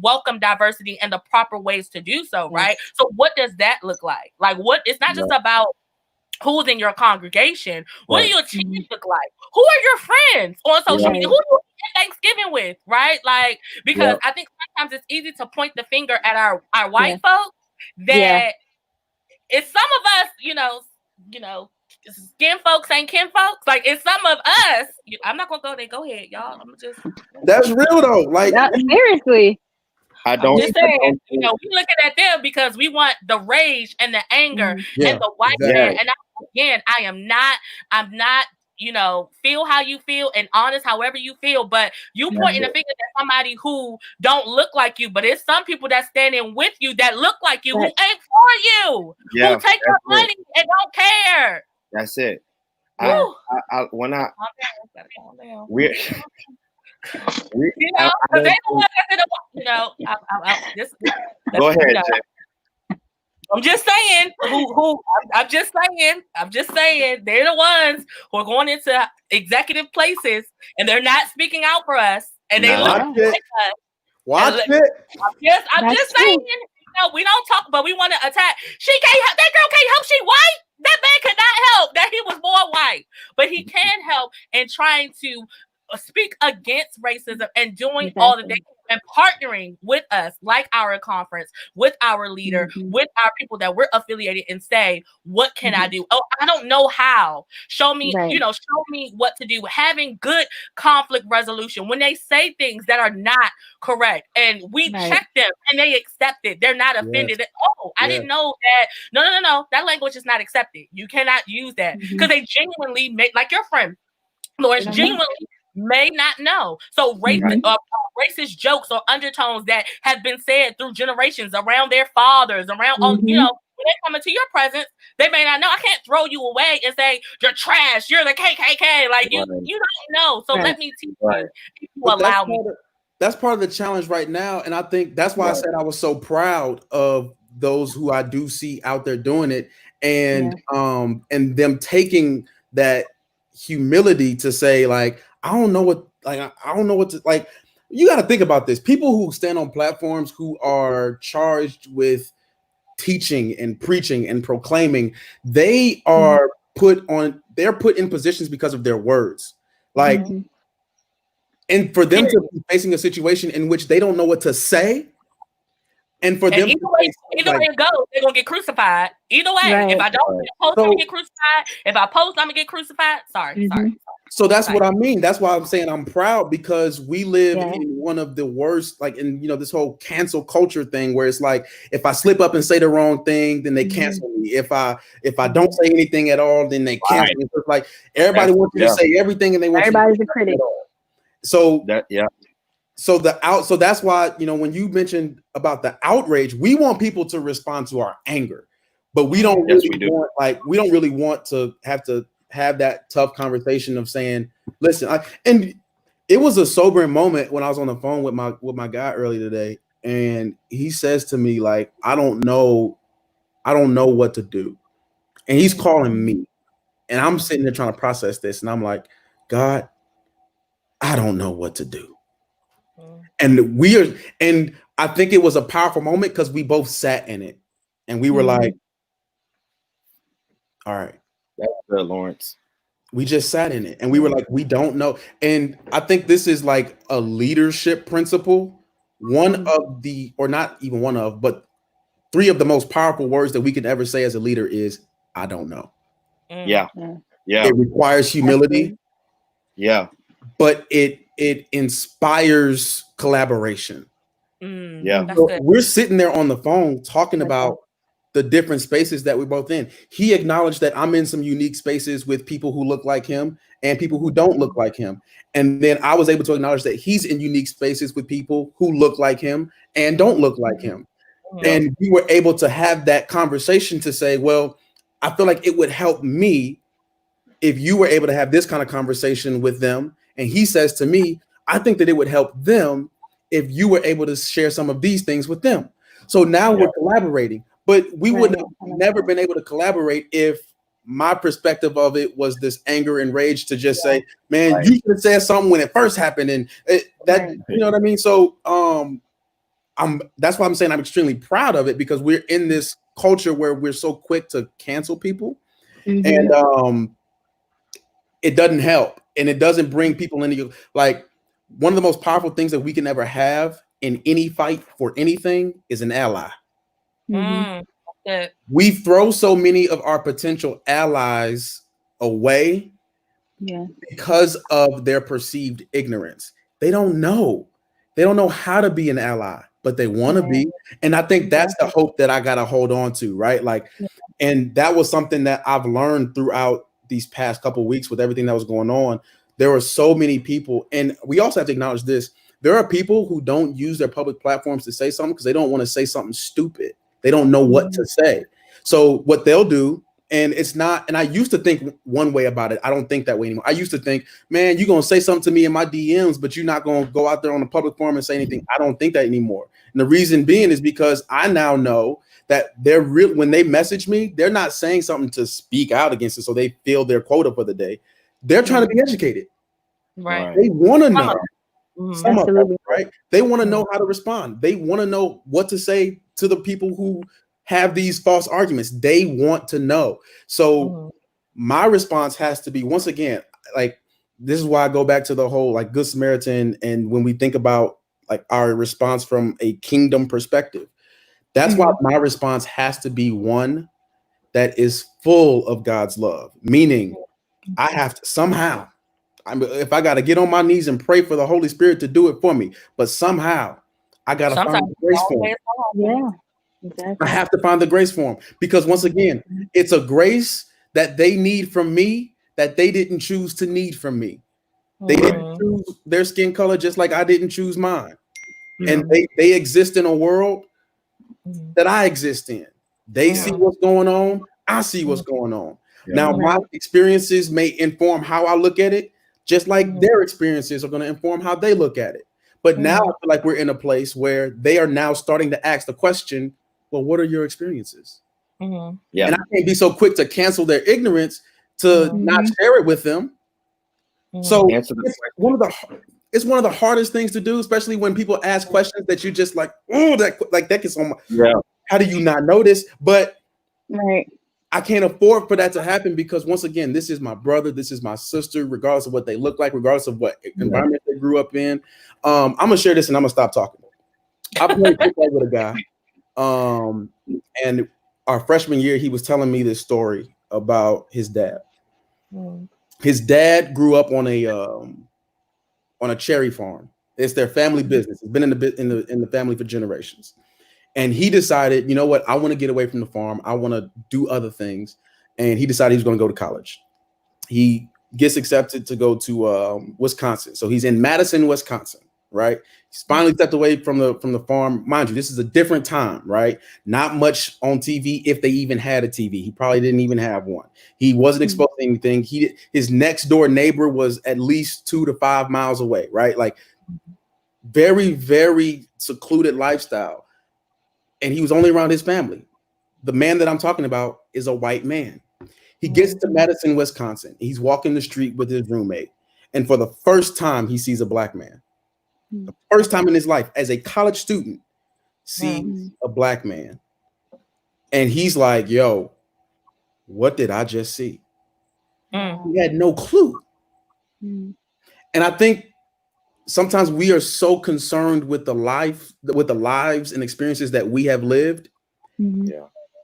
welcome diversity and the proper ways to do so, right? So what does that look like? Like, it's not just about who's in your congregation. What do your teams look like? Who are your friends on social media? Who do you eat Thanksgiving with, right? Like, because I think sometimes it's easy to point the finger at our white folks that it's some of us, skin folks ain't kin folks. Like, it's some of us. I'm not gonna go there. Go ahead, y'all. I'm just. That's real though. Like, seriously. I'm just saying, we looking at them because we want the rage and the anger and the white man. And I'm not, feel how you feel and honest however you feel, but you pointing a finger at somebody who don't look like you, but it's some people that's standing with you that look like you, who ain't for you, who take your money and don't care. That's it. Go ahead, Jay. I'm just saying, I'm just saying, they're the ones who are going into executive places and they're not speaking out for us, and they look like us. Watch it. I'm just saying, we don't talk, but we want to attack. She can't help. That girl can't help. She white. That man could not help that he was born white, but he can help in trying to speak against racism and doing all the things and partnering with us, like our conference, with our leader, with our people that we're affiliated, and say, what can I do? Oh, I don't know how. Show me, show me what to do. Having good conflict resolution when they say things that are not correct, and we check them and they accept it. They're not offended. Oh, I didn't know that. No. That language is not accepted. You cannot use that, because they genuinely make, like your friend Lawrence, genuinely may not know. So racist jokes or undertones that have been said through generations around their fathers, around when they come into your presence, they may not know. I can't throw you away and say you're trash, you're the KKK. Like you don't know. So let me teach you if you allow me. That's part of the challenge right now, and I think that's why I said I was so proud of those who I do see out there doing it, and them taking that humility to say, like, I don't know what to like. You got to think about this. People who stand on platforms who are charged with teaching and preaching and proclaiming, they are put in positions because of their words. Like, and for them to be facing a situation in which they don't know what to say, and for them either way it goes, they're gonna get crucified. Either way, if I don't post, I'm gonna get crucified. If I post, I'm gonna get crucified. Sorry. So that's what I mean. That's why I'm saying I'm proud, because we live in one of the worst, like, in this whole cancel culture thing, where it's like, if I slip up and say the wrong thing, then they cancel me. If I don't say anything at all, then they cancel me. It's like everybody wants you to say everything, and they want everybody's a critic. So so that's why, when you mentioned about the outrage, we want people to respond to our anger, but we don't really want to have that tough conversation of saying, listen, and it was a sobering moment when I was on the phone with my guy earlier today, and he says to me, like, I don't know what to do. And he's calling me, and I'm sitting there trying to process this, and I'm like, God, I don't know what to do. And I think it was a powerful moment because we both sat in it, and we were like, all right. That's good, Lawrence. We just sat in it, and we were like, we don't know. And I think this is like a leadership principle. Not even one of, but three of the most powerful words that we can ever say as a leader is, I don't know. Yeah. It requires humility. Yeah. But it inspires collaboration. Yeah. So we're sitting there on the phone talking about the different spaces that we're both in. He acknowledged that I'm in some unique spaces with people who look like him and people who don't look like him. And then I was able to acknowledge that he's in unique spaces with people who look like him and don't look like him. And we were able to have that conversation to say, well, I feel like it would help me if you were able to have this kind of conversation with them. And he says to me, I think that it would help them if you were able to share some of these things with them. So now we're collaborating, but we would have never been able to collaborate if my perspective of it was this anger and rage to just say, man, you should have said something when it first happened. And you know what I mean? So that's why I'm saying I'm extremely proud of it, because we're in this culture where we're so quick to cancel people. And it doesn't help, and it doesn't bring people into, like, one of the most powerful things that we can ever have in any fight for anything is an ally. We throw so many of our potential allies away because of their perceived ignorance. They don't know how to be an ally, but they want to be. And I think that's the hope that I got to hold on to, right? Like, and that was something that I've learned throughout these past couple of weeks with everything that was going on. There were so many people, and we also have to acknowledge this. There are people who don't use their public platforms to say something because they don't want to say something stupid. They don't know what to say. So what they'll do, and it's not, and I used to think one way about it. I don't think that way anymore. I used to think, man, you're going to say something to me in my DMs, but you're not going to go out there on a public forum and say anything. I don't think that anymore. And the reason being is because I now know that they're real. When they message me, they're not saying something to speak out against it so they fill their quota for the day. They're trying to be educated. Right. They want to know. Some of them, right? They want to know how to respond. They want to know what to say to the people who have these false arguments. They want to know. So my response has to be, once again, like, this is why I go back to the whole, like, Good Samaritan. And when we think about, like, our response from a kingdom perspective, that's why my response has to be one that is full of God's love. Meaning, I have to somehow, if I got to get on my knees and pray for the Holy Spirit to do it for me, but somehow I got to find the grace for him. Yeah, exactly. I have to find the grace for him, because once again, it's a grace that they need from me that they didn't choose to need from me. They didn't choose their skin color, just like I didn't choose mine. And they exist in a world that I exist in. They see what's going on. I see what's going on. Now, my experiences may inform how I look at it, just like their experiences are going to inform how they look at it. But now I feel like we're in a place where they are now starting to ask the question, well, what are your experiences? And I can't be so quick to cancel their ignorance to not share it with them. So it's one of the hardest things to do, especially when people ask questions that you just like, oh, that gets on my, how do you not notice? But I can't afford for that to happen because once again, this is my brother, this is my sister, regardless of what they look like, regardless of what environment they grew up in. I'm gonna share this and I'm gonna stop talking. I played football with a guy, and our freshman year, he was telling me this story about his dad. His dad grew up on a cherry farm. It's their family business. It's been in the family for generations. And he decided, you know what? I want to get away from the farm. I want to do other things. And he decided he was going to go to college. He gets accepted to go to Wisconsin. So he's in Madison, Wisconsin, right? He's finally stepped away from the farm. Mind you, this is a different time, right? Not much on TV, if they even had a TV. He probably didn't even have one. He wasn't exposed to anything. His next door neighbor was at least 2 to 5 miles away, right? Like very, very secluded lifestyle. And he was only around his family. The man that I'm talking about is a white man. He gets to Madison, Wisconsin. He's walking the street with his roommate. And for the first time, he sees a black man. The first time in his life, as a college student, sees a black man. And he's like, yo, what did I just see? He had no clue. And I think sometimes we are so concerned with the lives and experiences that we have lived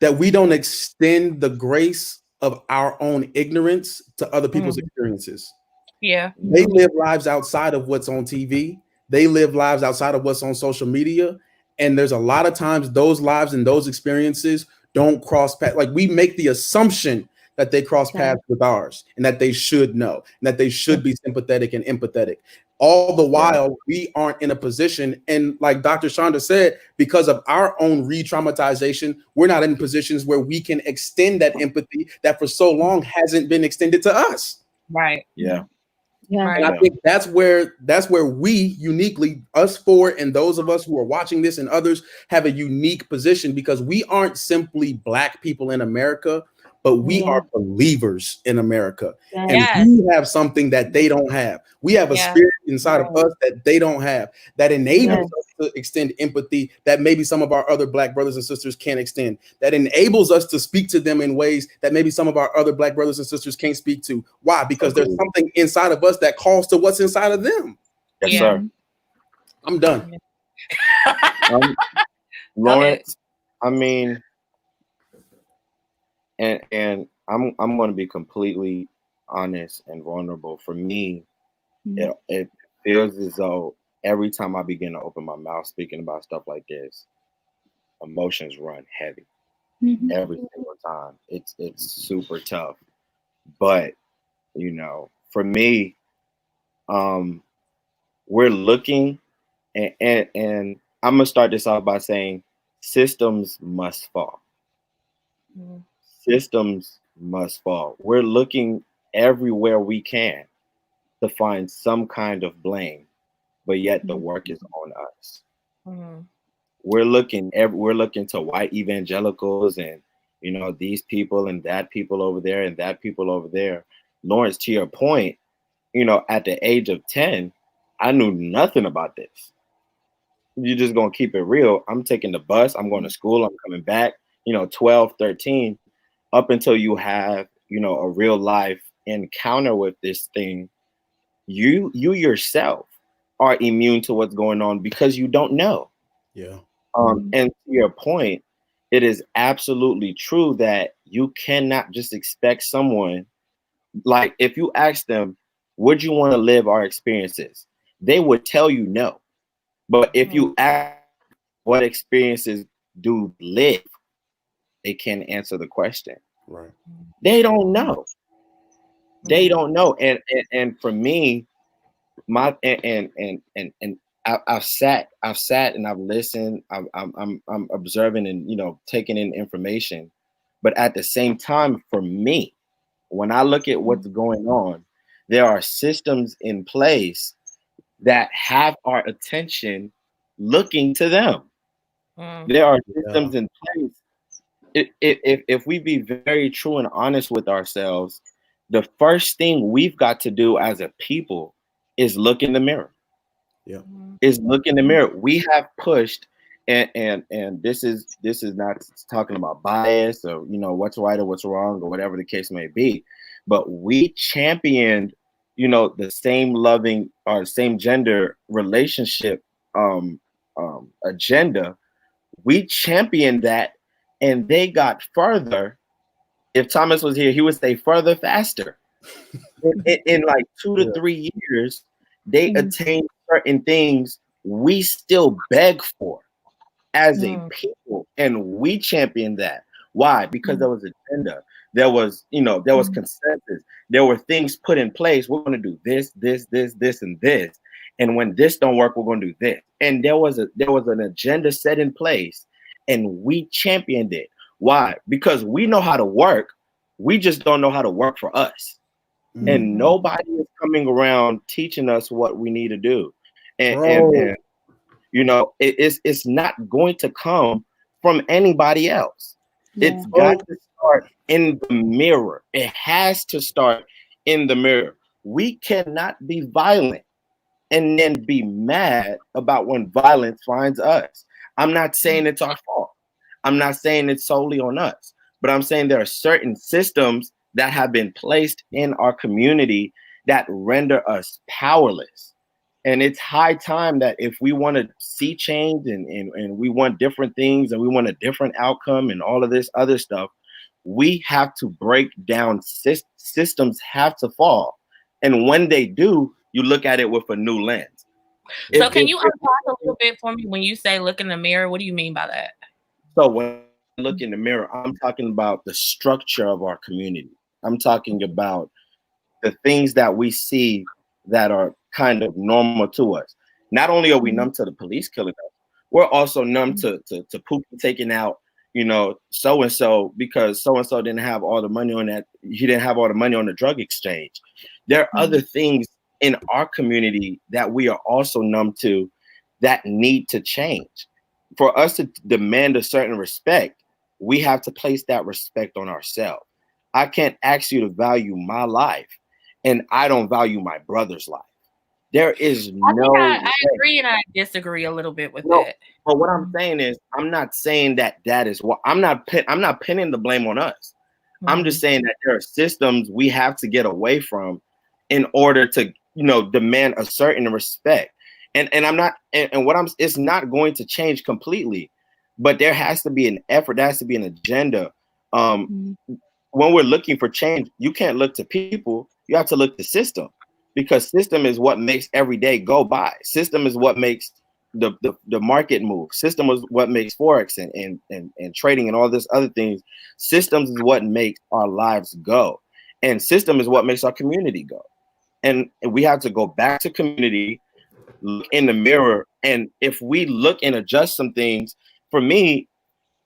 that we don't extend the grace of our own ignorance to other people's experiences. They live lives outside of what's on TV. They live lives outside of what's on social media. And there's a lot of times those lives and those experiences don't cross paths. Like we make the assumption that they cross paths with ours and that they should know and that they should be sympathetic and empathetic. All the while, we aren't in a position. And like Dr. Shonda said, because of our own re-traumatization, we're not in positions where we can extend that empathy that for so long hasn't been extended to us. Right. And I think that's where we uniquely, us four and those of us who are watching this and others, have a unique position because we aren't simply Black people in America, but we are believers in America. And we have something that they don't have. We have a spirit inside of us that they don't have, that enables us to extend empathy that maybe some of our other Black brothers and sisters can't extend, that enables us to speak to them in ways that maybe some of our other Black brothers and sisters can't speak to. Why? Because there's something inside of us that calls to what's inside of them. Yes, sir. I'm done. Lawrence, I mean, and I'm going to be completely honest and vulnerable. For me, it feels as though every time I begin to open my mouth speaking about stuff like this, emotions run heavy. Every single time. It's super tough. But you know, for me, we're looking, and I'm gonna start this off by saying systems must fall. Systems must fall. We're looking everywhere we can to find some kind of blame, but yet the work is on us. We're looking to white evangelicals and these people and that people over there and that people over there. Lawrence, to your point, at the age of 10, I knew nothing about this. You're just gonna keep it real. I'm taking the bus, I'm going to school, I'm coming back, 12, 13, up until you have, a real life encounter with this thing. You yourself are immune to what's going on because you don't know. And to your point, it is absolutely true that you cannot just expect someone, like if you ask them, would you want to live our experiences? They would tell you no. But if you ask what experiences do live, they can't answer the question. Right. They don't know. They don't know. And for me, my and I've sat and I've listened. I'm observing and, you know, taking in information. But at the same time, for me, when I look at what's going on, there are systems in place that have our attention looking to them. There are systems in place. If we be very true and honest with ourselves, the first thing we've got to do as a people is look in the mirror. Yeah. Is look in the mirror. We have pushed, and this is not talking about bias or, you know, what's right or what's wrong or whatever the case may be, but we championed, you know, the same loving or same gender relationship agenda. We championed that, and they got further. If Thomas was here, he would say further faster. In like 2 to 3 years, they attained certain things we still beg for as a people, and we championed that. Why? Because there was agenda. There was, you know, there was consensus. There were things put in place. We're going to do this, this, this, this, and this. And when this don't work, we're going to do this. And there was an agenda set in place, and we championed it. Why? Because we know how to work. We just don't know how to work for us. And nobody is coming around teaching us what we need to do. And you know, it's not going to come from anybody else. It's got to start in the mirror. It has to start in the mirror. We cannot be violent and then be mad about when violence finds us. I'm not saying it's our fault. I'm not saying it's solely on us, but I'm saying there are certain systems that have been placed in our community that render us powerless. And it's high time that if we want to see change and we want different things and we want a different outcome and all of this other stuff, we have to break down systems have to fall. And when they do, you look at it with a new lens. So can you unpack a little bit for me when you say look in the mirror? What do you mean by that? So when I look in the mirror, I'm talking about the structure of our community. I'm talking about the things that we see that are kind of normal to us. Not only are we numb to the police killing us, we're also numb to Putin taking out, you know, so and so because so and so didn't have all the money on that. He didn't have all the money on the drug exchange. There are other things in our community that we are also numb to that need to change. For us to demand a certain respect, we have to place that respect on ourselves. I can't ask you to value my life, and I don't value my brother's life. There is I agree and I disagree a little bit with that. But what I'm saying is, I'm not saying that is what I'm not pinning the blame on us. I'm just saying that there are systems we have to get away from in order to, you know, demand a certain respect. And I'm not, and what it's not going to change completely, but there has to be an effort. There has to be an agenda. When we're looking for change, you can't look to people. You have to look to system, because system is what makes every day go by. System is what makes the market move. System is what makes Forex and trading and all this other things. Systems is what makes our lives go. And system is what makes our community go. And we have to go back to community, look in the mirror. And if we look and adjust some things, for me,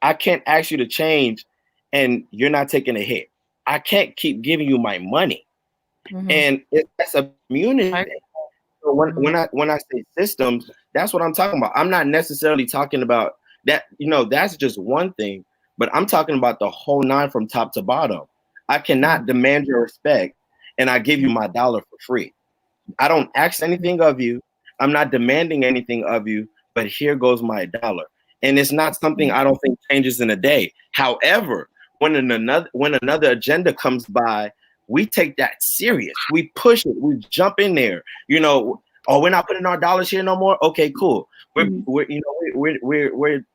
I can't ask you to change and you're not taking a hit. I can't keep giving you my money. And that's a community. So when I say systems, that's what I'm talking about. I'm not necessarily talking about that, you know, that's just one thing, but I'm talking about the whole nine from top to bottom. I cannot demand your respect and I give you my dollar for free. I don't ask anything of you. I'm not demanding anything of you, but here goes my dollar. And it's not something I don't think changes in a day. However, when another agenda comes by, we take that serious. We push it. We jump in there. You know, oh, we're not putting our dollars here no more. Okay, cool. We're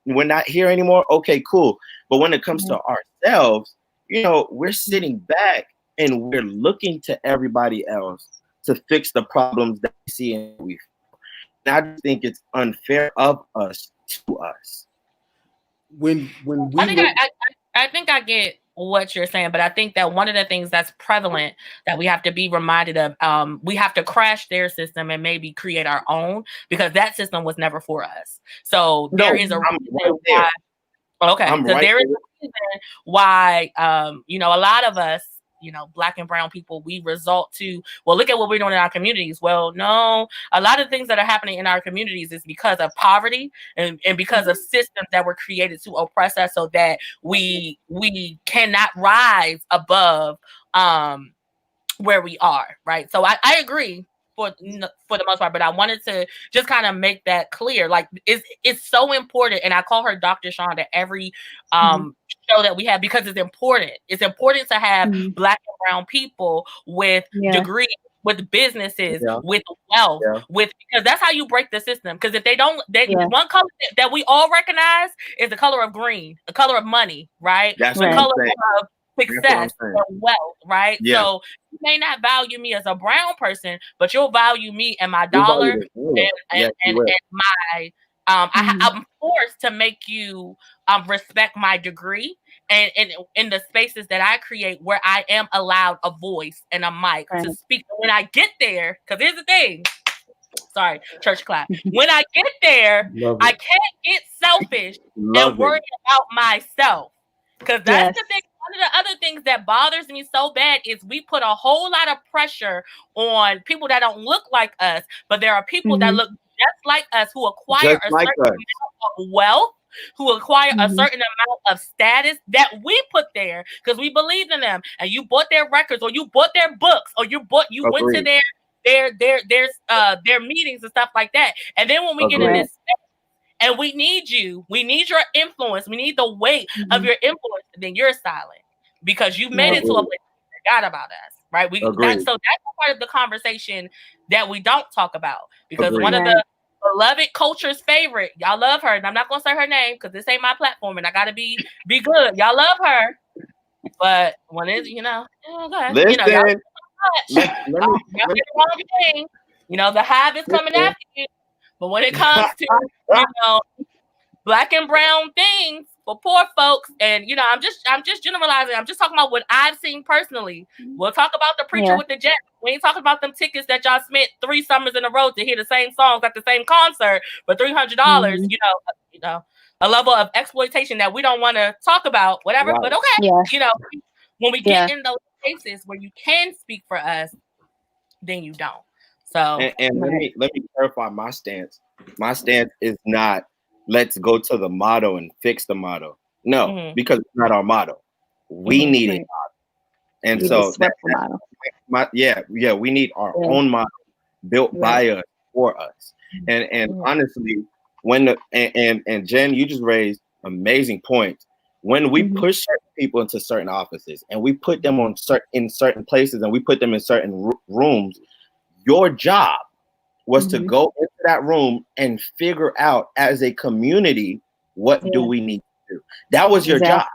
not here anymore. Okay, cool. But when it comes to ourselves, you know, we're sitting back and we're looking to everybody else to fix the problems that we see and we. And I just think it's unfair of us to us. When we I think I get what you're saying, but I think that one of the things that's prevalent that we have to be reminded of, we have to crash their system and maybe create our own, because that system was never for us. So there is a reason why. Okay, because there is a reason why, you know, a lot of us, you know, Black and brown people, we resort to, well, look at what we're doing in our communities. Well, no, a lot of things that are happening in our communities is because of poverty and because of systems that were created to oppress us, so that we cannot rise above where we are, right? So I agree for the most part, but I wanted to just kind of make that clear. Like, it's so important, and I call her Dr. Shonda every show that we have, because it's important. It's important to have Black and brown people with degrees, with businesses, with wealth, because that's how you break the system. Because if they don't, one color that we all recognize is the color of green, the color of money, right? That's the color of success and wealth, right? So you may not value me as a brown person, but you'll value me and my dollar and my I'm forced to make you respect my degree and in the spaces that I create, where I am allowed a voice and a mic to speak. When I get there, because here's the thing. Sorry, church clap. When I get there, I can't get selfish and worry about myself. Because that's the thing. One of the other things that bothers me so bad is we put a whole lot of pressure on people that don't look like us, but there are people that look just like us, who acquire a certain amount of wealth, who acquire a certain amount of status that we put there because we believed in them. And you bought their records, or you bought their books, or you went to their meetings and stuff like that. And then when we get in this space, and we need you, we need your influence, we need the weight of your influence, then you're silent because you made it to a place you forgot about us, right? So that's part of the conversation that we don't talk about, because one of the beloved culture's favorite, y'all love her, and I'm not gonna say her name because this ain't my platform, and I gotta be good. Y'all love her, but when it's you know, listen, you know, y'all the wrong thing. You know, the hive is coming after you. But when it comes to, you know, Black and brown things for poor folks, and you know, I'm just generalizing. I'm just talking about what I've seen personally. We'll talk about the preacher with the jet. We ain't talking about them tickets that y'all spent 3 summers in a row to hear the same songs at the same concert for $300. You know, a level of exploitation that we don't want to talk about. Whatever, but okay. You know, when we get in those cases where you can speak for us, then you don't. So and let me clarify my stance. My stance is not let's go to the motto and fix the motto. No, because it's not our motto. We need a motto. And we so we need our own motto built by us, for us. And honestly, when and Jen, you just raised amazing points. When we push certain people into certain offices and we put them in certain places and we put them in certain rooms, your job was to go into that room and figure out as a community, what do we need to do? That was your job.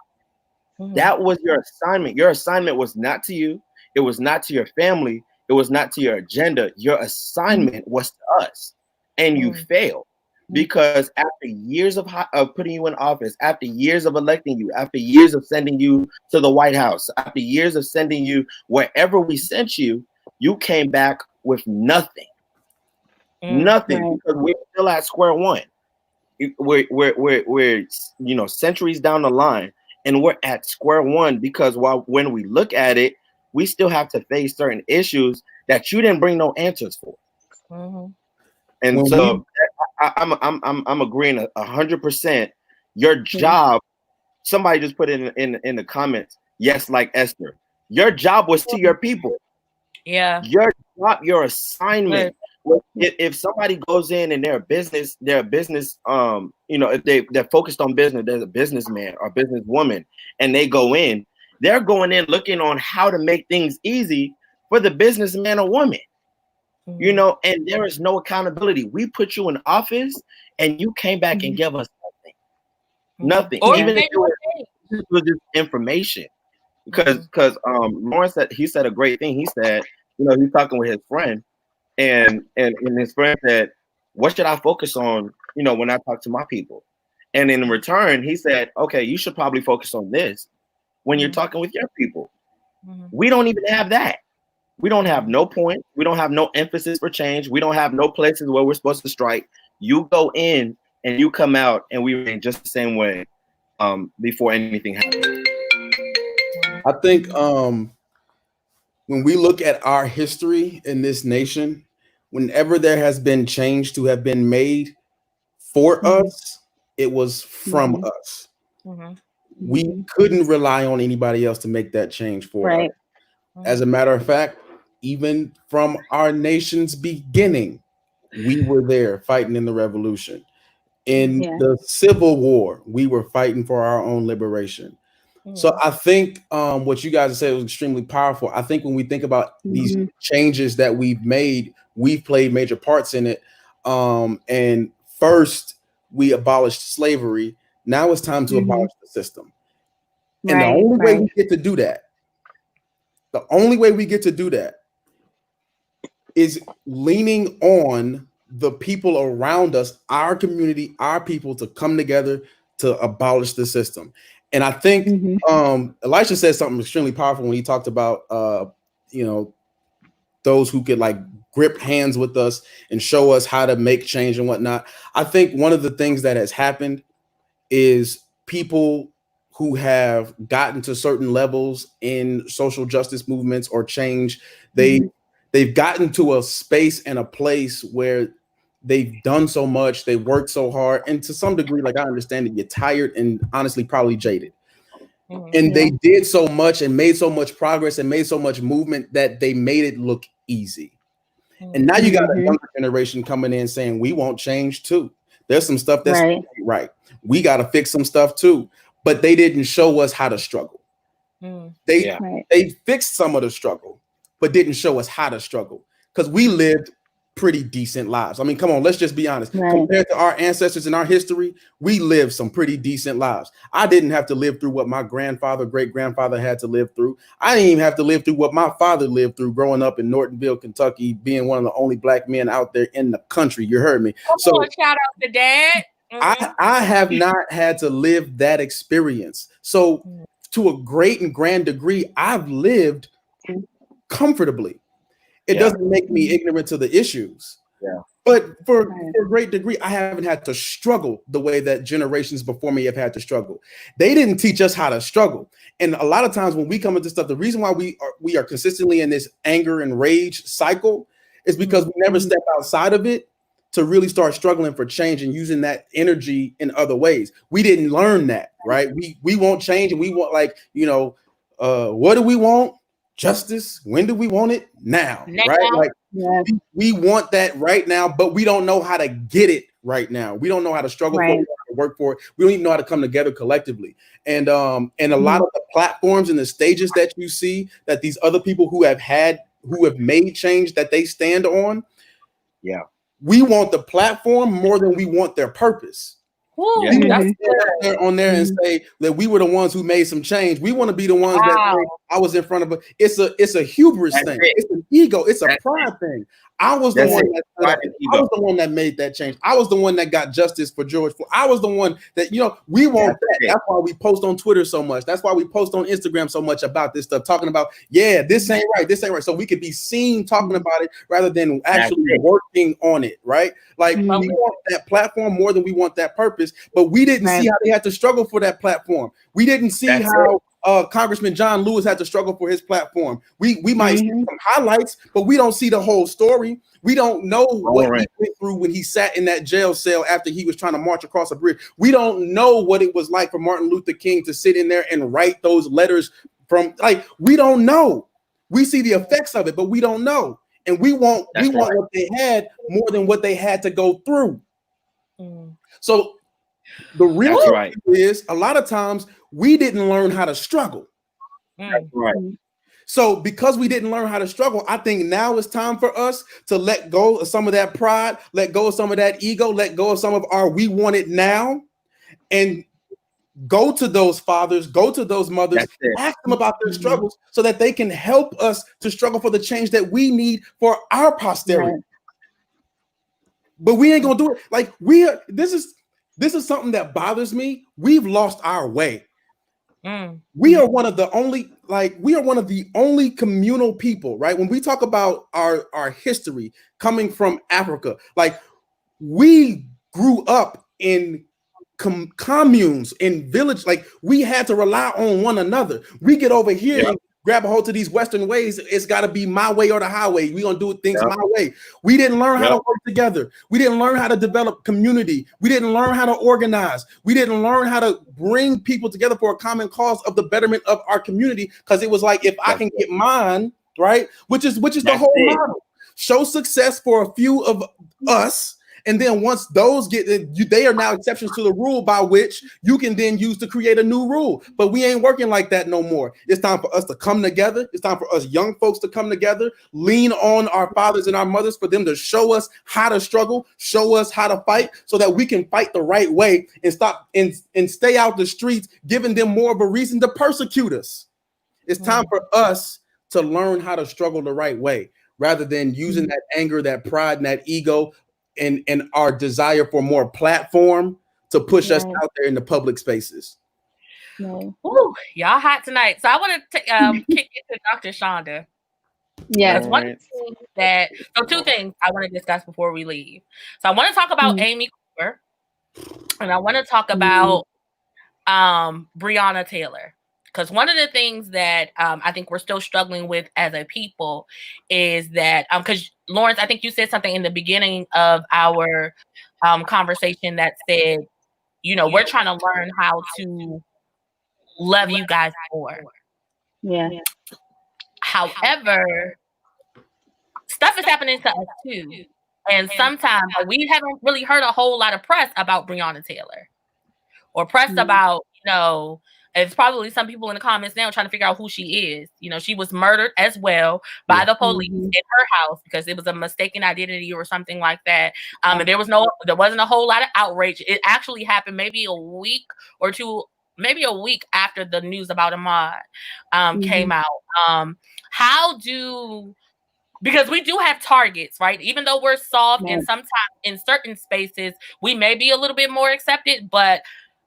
That was your assignment. Your assignment was not to you. It was not to your family. It was not to your agenda. Your assignment was to us. And you failed because after years of putting you in office, after years of electing you, after years of sending you to the White House, after years of sending you wherever we sent you, you came back with nothing. Nothing, because we're still at square one. We're you know, centuries down the line, and we're at square one because when we look at it, we still have to face certain issues that you didn't bring no answers for. And so I'm agreeing 100%. Your job, somebody just put it in the comments. Yes, like Esther, your job was to your people. Yeah, your job, your assignment. If somebody goes in and they're a business, you know, if they're focused on business, there's a businessman or businesswoman, and they go in, they're going in looking on how to make things easy for the businessman or woman, you know, and there is no accountability. We put you in office and you came back and gave us nothing. Or even if it was just information. Because Lawrence said a great thing. He said, you know, he's talking with his friend. And his friend said, what should I focus on, you know, when I talk to my people? And in return, he said, okay, you should probably focus on this. when you're talking with your people. We don't even have that. We don't have no point. We don't have no emphasis for change. We don't have no places where we're supposed to strike. You go in and you come out, and we remain just the same way before anything happens. I think when we look at our history in this nation, whenever there has been change to have been made for us, it was from us. We couldn't rely on anybody else to make that change for us. As a matter of fact, even from our nation's beginning, we were there fighting in the revolution. In the Civil War, we were fighting for our own liberation. So I think what you guys said was extremely powerful. I think when we think about these changes that we've made, we've played major parts in it. And first, we abolished slavery. Now it's time to abolish the system. And the only way we get to do that, is leaning on the people around us, our community, our people, to come together to abolish the system. And I think Elisha said something extremely powerful when he talked about those who could like grip hands with us and show us how to make change and whatnot. I think one of the things that has happened is people who have gotten to certain levels in social justice movements or change, they've gotten to a space and a place where they've done so much, they worked so hard, and to some degree, like I understand it, you're tired and honestly probably jaded. And they did so much and made so much progress and made so much movement that they made it look easy. And now you got a younger generation coming in saying, we won't change too. There's some stuff that's right. We got to fix some stuff too. But they didn't show us how to struggle. They fixed some of the struggle, but didn't show us how to struggle, because we lived pretty decent lives. I mean, come on, let's just be honest. Compared to our ancestors in our history, we lived some pretty decent lives. I didn't have to live through what my grandfather, great-grandfather had to live through. I didn't even have to live through what my father lived through growing up in Nortonville, Kentucky, being one of the only black men out there in the country. You heard me. So shout out to Dad. I have not had to live that experience. So to a great and grand degree, I've lived comfortably. It doesn't make me ignorant to the issues. But for a great degree, I haven't had to struggle the way that generations before me have had to struggle. They didn't teach us how to struggle. And a lot of times when we come into stuff, the reason why we are consistently in this anger and rage cycle is because we never step outside of it to really start struggling for change and using that energy in other ways. We didn't learn that, right? We want change, and we want, like, what do we want? Justice. When do we want it? Now. Right? Like we want that right now, but we don't know how to get it right now. We don't know how to struggle for it, how to work for it. We don't even know how to come together collectively. And a lot of the platforms and the stages that you see that these other people who have made change that they stand on, we want the platform more than we want their purpose. Ooh, on there and say that we were the ones who made some change. We want to be the ones that say, I was in front of it. It's a hubris thing. It's an ego. It's a pride thing. I was the one that made that change. I was the one that got justice for George Floyd. I was the one that, we want that. That's why we post on Twitter so much. That's why we post on Instagram so much about this stuff, talking about, this ain't right. This ain't right. So we could be seen talking about it rather than actually working on it, right? Like we want that platform more than we want that purpose, but we didn't see how they had to struggle for that platform. We didn't see how Congressman John Lewis had to struggle for his platform. We might see some highlights, but we don't see the whole story. We don't know what he went through when he sat in that jail cell after he was trying to march across a bridge. We don't know what it was like for Martin Luther King to sit in there and write those letters from, we don't know. We see the effects of it, but we don't know. And we want what they had more than what they had to go through. So the real is a lot of times we didn't learn how to struggle. That's right. So because we didn't learn how to struggle, I think now it's time for us to let go of some of that pride, let go of some of that ego, let go of some of our we want it now, and go to those fathers, go to those mothers, ask them about their struggles so that they can help us to struggle for the change that we need for our posterity. But we ain't gonna do it. Like this is something that bothers me. We've lost our way. We are one of the only, communal people, right? When we talk about our history coming from Africa, like we grew up in communes, in village, like we had to rely on one another. We get over here and grab a hold to these Western ways. It's got to be my way or the highway. We're gonna do things my way. We didn't learn how to work together. We didn't learn how to develop community. We didn't learn how to organize. We didn't learn how to bring people together for a common cause of the betterment of our community. Because it was like, if I can get mine, right, which is the whole model. Show success for a few of us. And then once those they are now exceptions to the rule by which you can then use to create a new rule. But we ain't working like that no more. It's time for us to come together. It's time for us young folks to come together, lean on our fathers and our mothers for them to show us how to struggle, show us how to fight so that we can fight the right way and stop and stay out the streets, giving them more of a reason to persecute us. It's time for us to learn how to struggle the right way rather than using that anger, that pride, and that ego and our desire for more platform to push us out there in the public spaces. Ooh, y'all hot tonight. So I want to kick it to Dr. Shonda. Yes. So two things I want to discuss before we leave. So I want to talk about Amy Cooper, and I want to talk about Breonna Taylor. Because one of the things that I think we're still struggling with as a people is that, because Lawrence, I think you said something in the beginning of our conversation that said, we're trying to learn how to love you guys more. Yeah. However, stuff is happening to us too. And sometimes we haven't really heard a whole lot of press about Breonna Taylor or press about, it's probably some people in the comments now trying to figure out who she is. She was murdered as well by the police in her house because it was a mistaken identity or something like that. And there wasn't a whole lot of outrage. It actually happened maybe a week or two, maybe a week after the news about Ahmaud came out. Because we do have targets, right? Even though we're soft and sometimes in certain spaces, we may be a little bit more accepted, but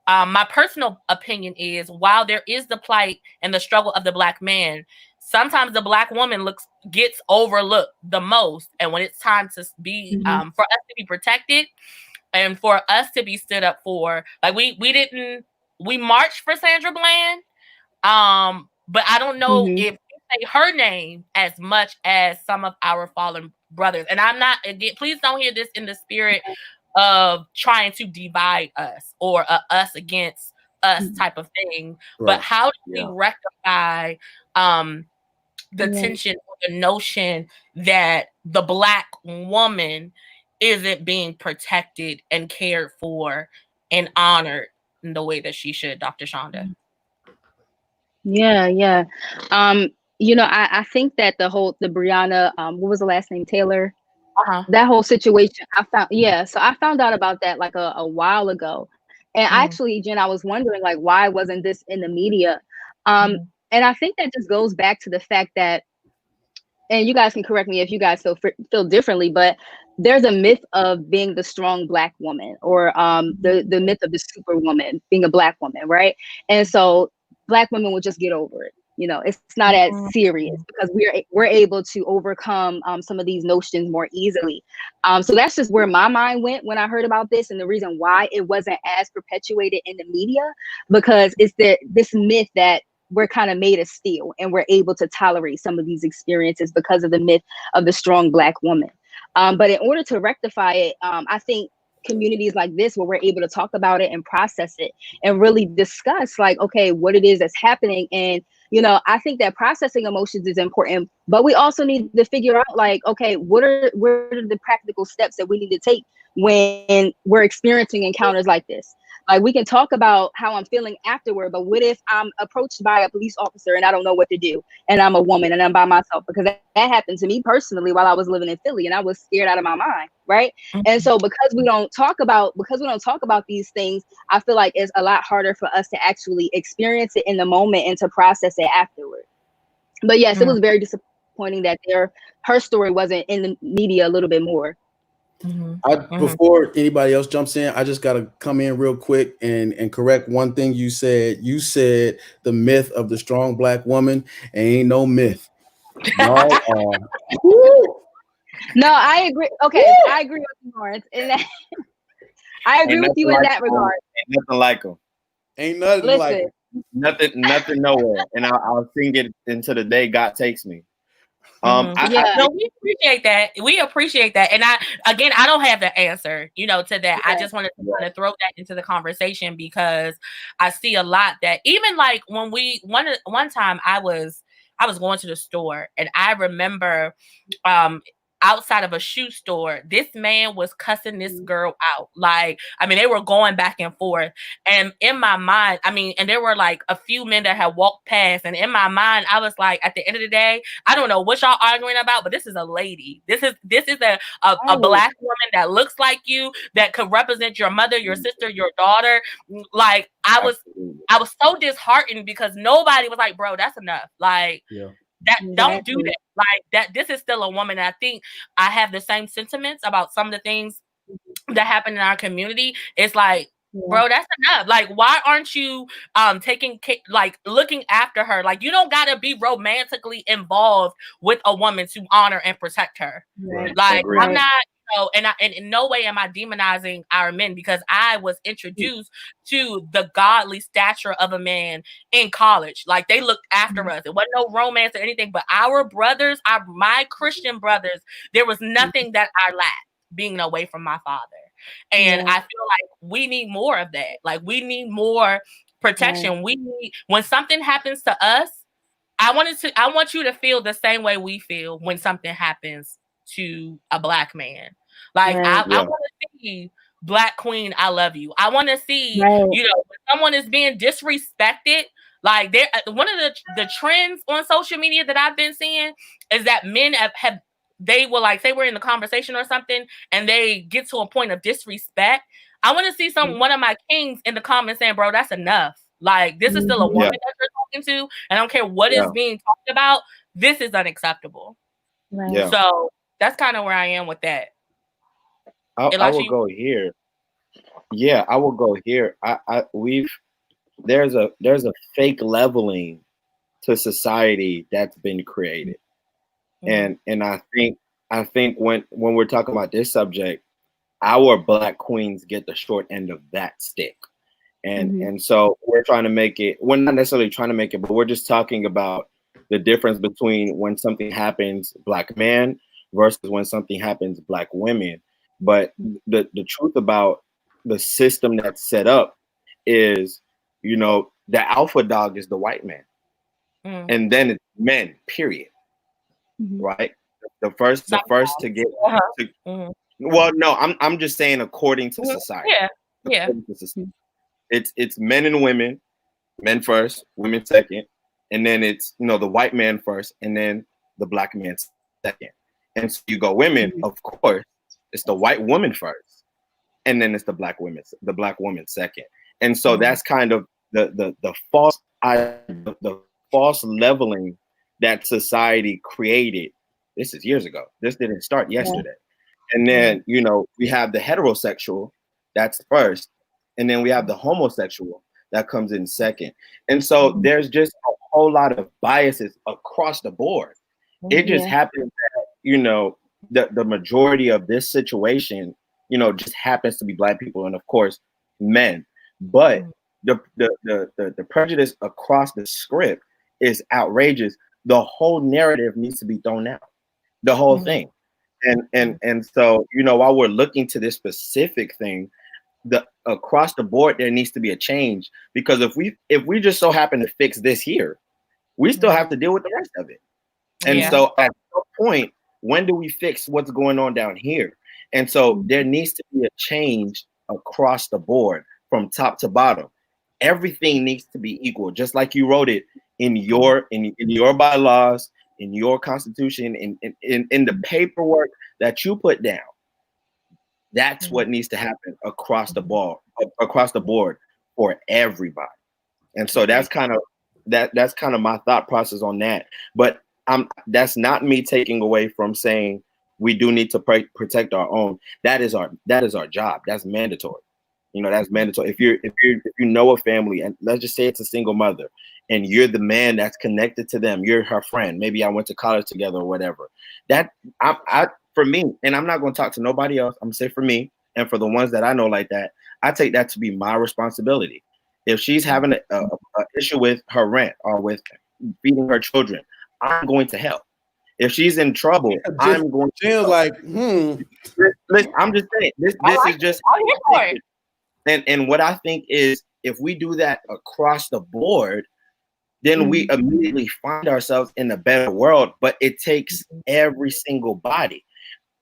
my personal opinion is while there is the plight and the struggle of the Black man, sometimes the Black woman gets overlooked the most. And when it's time to be for us to be protected and for us to be stood up for, like we marched for Sandra Bland, but I don't know if we say her name as much as some of our fallen brothers. And I'm not, again, please don't hear this in the spirit of trying to divide us or us against us type of thing. Right. But how do we rectify the tension or the notion that the Black woman isn't being protected and cared for and honored in the way that she should, Dr. Shonda? Yeah. I think that the Breonna, what was the last name? Taylor? That whole situation, so I found out about that like a while ago. And actually, Jen, I was wondering like, why wasn't this in the media? And I think that just goes back to the fact that, and you guys can correct me if you guys feel differently, but there's a myth of being the strong Black woman or the myth of the superwoman, being a Black woman, right? And so Black women will just get over it. It's not as serious because we're able to overcome some of these notions more easily. So that's just where my mind went when I heard about this, and the reason why it wasn't as perpetuated in the media, because it's this myth that we're kind of made of steel and we're able to tolerate some of these experiences because of the myth of the strong Black woman. But in order to rectify it, I think communities like this where we're able to talk about it and process it and really discuss like, okay, what it is that's happening. And I think that processing emotions is important, but we also need to figure out like, okay, what are the practical steps that we need to take when we're experiencing encounters like this? Like we can talk about how I'm feeling afterward, but what if I'm approached by a police officer and I don't know what to do and I'm a woman and I'm by myself? Because that happened to me personally while I was living in Philly and I was scared out of my mind, right? And so because we don't talk about these things, I feel like it's a lot harder for us to actually experience it in the moment and to process it afterward. But yes, it was very disappointing that her story wasn't in the media a little bit more. Before anybody else jumps in, I just gotta come in real quick and correct one thing you said. You said the myth of the strong black woman ain't no myth. Y'all are. No, I agree. Okay, I agree with you, Lawrence. In that, I agree with you in that regard. Ain't nothing like them. Ain't nothing like it. Nothing nowhere. And I'll sing it until the day God takes me. No, we appreciate that. We appreciate that. And I don't have the answer, to that. Yeah. I just wanted to kind of throw that into the conversation because I see a lot that even like when one time I was going to the store and I remember outside of a shoe store, this man was cussing this girl out. Like, I mean, they were going back and forth. And in my mind, and there were like a few men that had walked past. And in my mind, I was like, at the end of the day, I don't know what y'all arguing about, but this is a lady. This is a black woman that looks like you, that could represent your mother, your sister, your daughter. Like, I was so disheartened because nobody was like, bro, that's enough. Like, don't do that. Like that, this is still a woman. And I think I have the same sentiments about some of the things that happen in our community. It's like, bro, that's enough. Like, why aren't you looking after her? Like, you don't gotta be romantically involved with a woman to honor and protect her. Right. Like, I'm not. And in no way am I demonizing our men because I was introduced to the godly stature of a man in college. Like they looked after us. It wasn't no romance or anything, but our brothers, my Christian brothers, there was nothing that I lacked being away from my father. And I feel like we need more of that. Like we need more protection. Right. We need, when something happens to us, I want you to feel the same way we feel when something happens to a black man. Like I want to see Black Queen, I love you. I want to see, when someone is being disrespected. Like there, one of the trends on social media that I've been seeing is that men they will like say we're in the conversation or something, and they get to a point of disrespect. I want to see one of my kings in the comments saying, "Bro, that's enough. Like this is still a woman that you're talking to, and I don't care what is being talked about. This is unacceptable." Right. Yeah. So that's kind of where I am with that. I will go here. Yeah, I will go here. There's a fake leveling to society that's been created. And I think when we're talking about this subject, our Black queens get the short end of that stick. And so we're trying to make it, we're not necessarily trying to make it, but we're just talking about the difference between when something happens Black man versus when something happens Black women. But the truth about the system that's set up is, the alpha dog is the white man. And then it's men, period. Right? The first to get well, no, I'm just saying according to society. Yeah. It's men and women, men first, women second, and then it's the white man first, and then the Black man second. And so you go women, of course, it's the white woman first, and then it's the Black woman second. And so that's kind of the false leveling that society created. This is years ago. This didn't start yesterday. And then we have the heterosexual, that's first, and then we have the homosexual that comes in second. And so there's just a whole lot of biases across the board. It just happens that the majority of this situation, just happens to be Black people and of course men. But the prejudice across the script is outrageous. The whole narrative needs to be thrown out. The whole thing. And so, while we're looking to this specific thing, across the board there needs to be a change, because if we just so happen to fix this here, we still have to deal with the rest of it. And so at some point, when do we fix what's going on down here? And so there needs to be a change across the board from top to bottom. Everything needs to be equal, just like you wrote it in your bylaws, in your constitution, in the paperwork that you put down. That's what needs to happen across the board for everybody. And so that's kind of my thought process on that. But that's not me taking away from saying we do need to protect our own. That is our job. That's mandatory. That's mandatory. If you know a family, and let's just say it's a single mother, and you're the man that's connected to them, you're her friend. Maybe I went to college together or whatever. That for me, and I'm not going to talk to nobody else. I'm gonna say for me and for the ones that I know like that, I take that to be my responsibility. If she's having a issue with her rent or with feeding her children, I'm going to help. If she's in trouble, I'm going to help. Like, Listen, I'm just saying this is just. And what I think is, if we do that across the board, then we immediately find ourselves in a better world. But it takes every single body.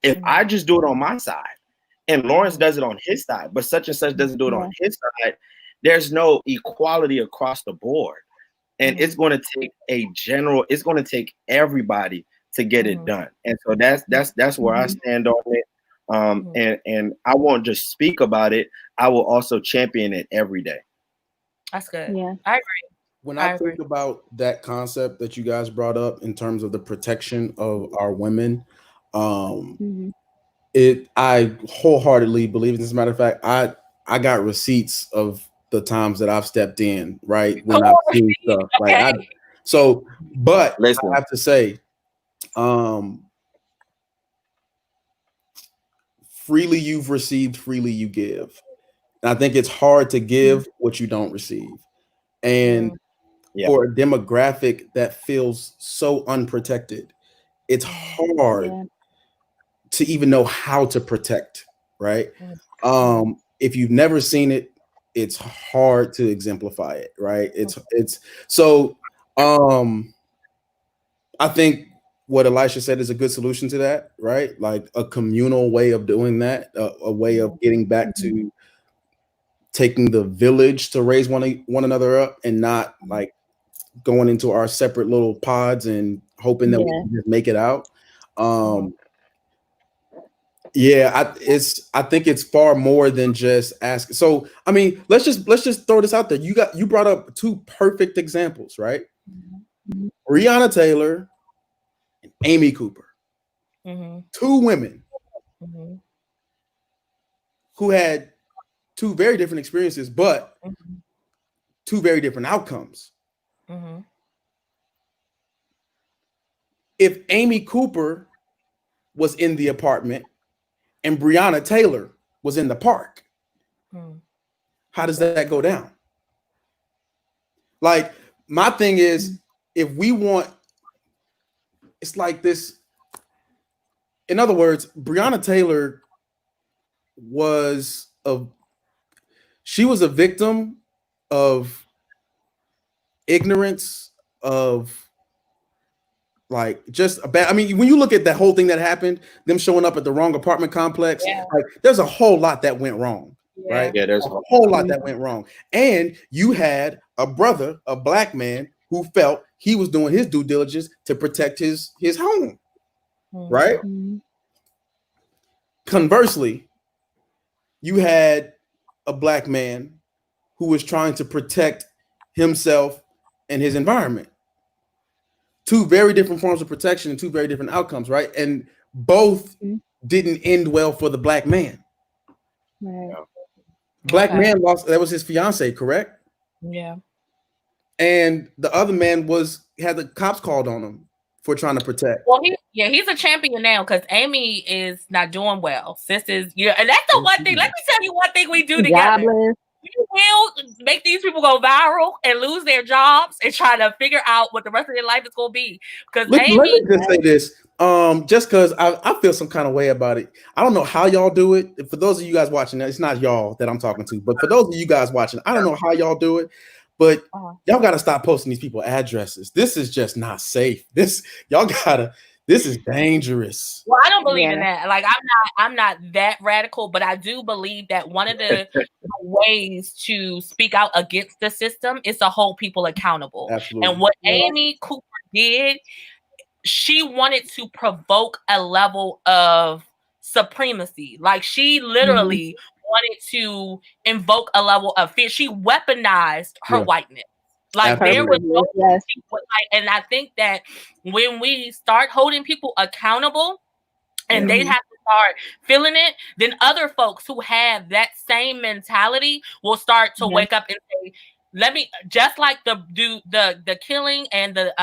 If I just do it on my side, and Lawrence does it on his side, but such and such doesn't do it on his side, there's no equality across the board. And it's going to take it's going to take everybody to get it done. And so that's where I stand on it. And I won't just speak about it. I will also champion it every day. That's good. Yeah, I agree. When I think about that concept that you guys brought up in terms of the protection of our women, I wholeheartly believe it. As a matter of fact, I got receipts of the times that I've stepped in, right? When I've seen stuff. Like but listen, I have to say, freely you've received, freely you give. And I think it's hard to give what you don't receive. And for a demographic that feels so unprotected, it's hard to even know how to protect, right? If you've never seen it, it's hard to exemplify it, right? It's so I think what Elisha said is a good solution to that, right? Like a communal way of doing that, a way of getting back to taking the village to raise one another up, and not like going into our separate little pods and hoping that we can just make it out. I think it's far more than just asking. So I mean, let's just throw this out there. You brought up two perfect examples, right? Breonna Taylor and Amy Cooper, two women who had two very different experiences, but two very different outcomes. If Amy Cooper was in the apartment and Breonna Taylor was in the park, how does that go down? Like, my thing is, if we want, it's like this. In other words, Breonna Taylor was a victim of ignorance, of like just a bad. I mean, when you look at that whole thing that happened, them showing up at the wrong apartment complex, like there's a whole lot that went wrong, right? Yeah, there's a whole lot that went wrong. And you had a brother, a black man, who felt he was doing his due diligence to protect his home, right? Conversely, you had a black man who was trying to protect himself and his environment. Two very different forms of protection and two very different outcomes, right? And both didn't end well for the black man. Right. Black man lost, that was his fiance, correct? Yeah. And the other man had the cops called on him for trying to protect. Well, he's a champion now because Amy is not doing well. Sis is, and that's the one thing. Let me tell you one thing we do together. We will make these people go viral and lose their jobs and try to figure out what the rest of their life is going to be. Because let me just say this, just because I feel some kind of way about it. I don't know how y'all do it. For those of you guys watching, it's not y'all that I'm talking to, but for those of you guys watching, I don't know how y'all do it, but y'all got to stop posting these people addresses. This is just not safe. This is dangerous. Well, I don't believe in that. Like, I'm not that radical, but I do believe that one of the ways to speak out against the system is to hold people accountable. Absolutely. And what Amy Cooper did, she wanted to provoke a level of supremacy. Like, she literally wanted to invoke a level of fear. She weaponized her whiteness. Like, there was no people, and I think that when we start holding people accountable and they have to start feeling it, then other folks who have that same mentality will start to wake up and say, let me, just like the killing and the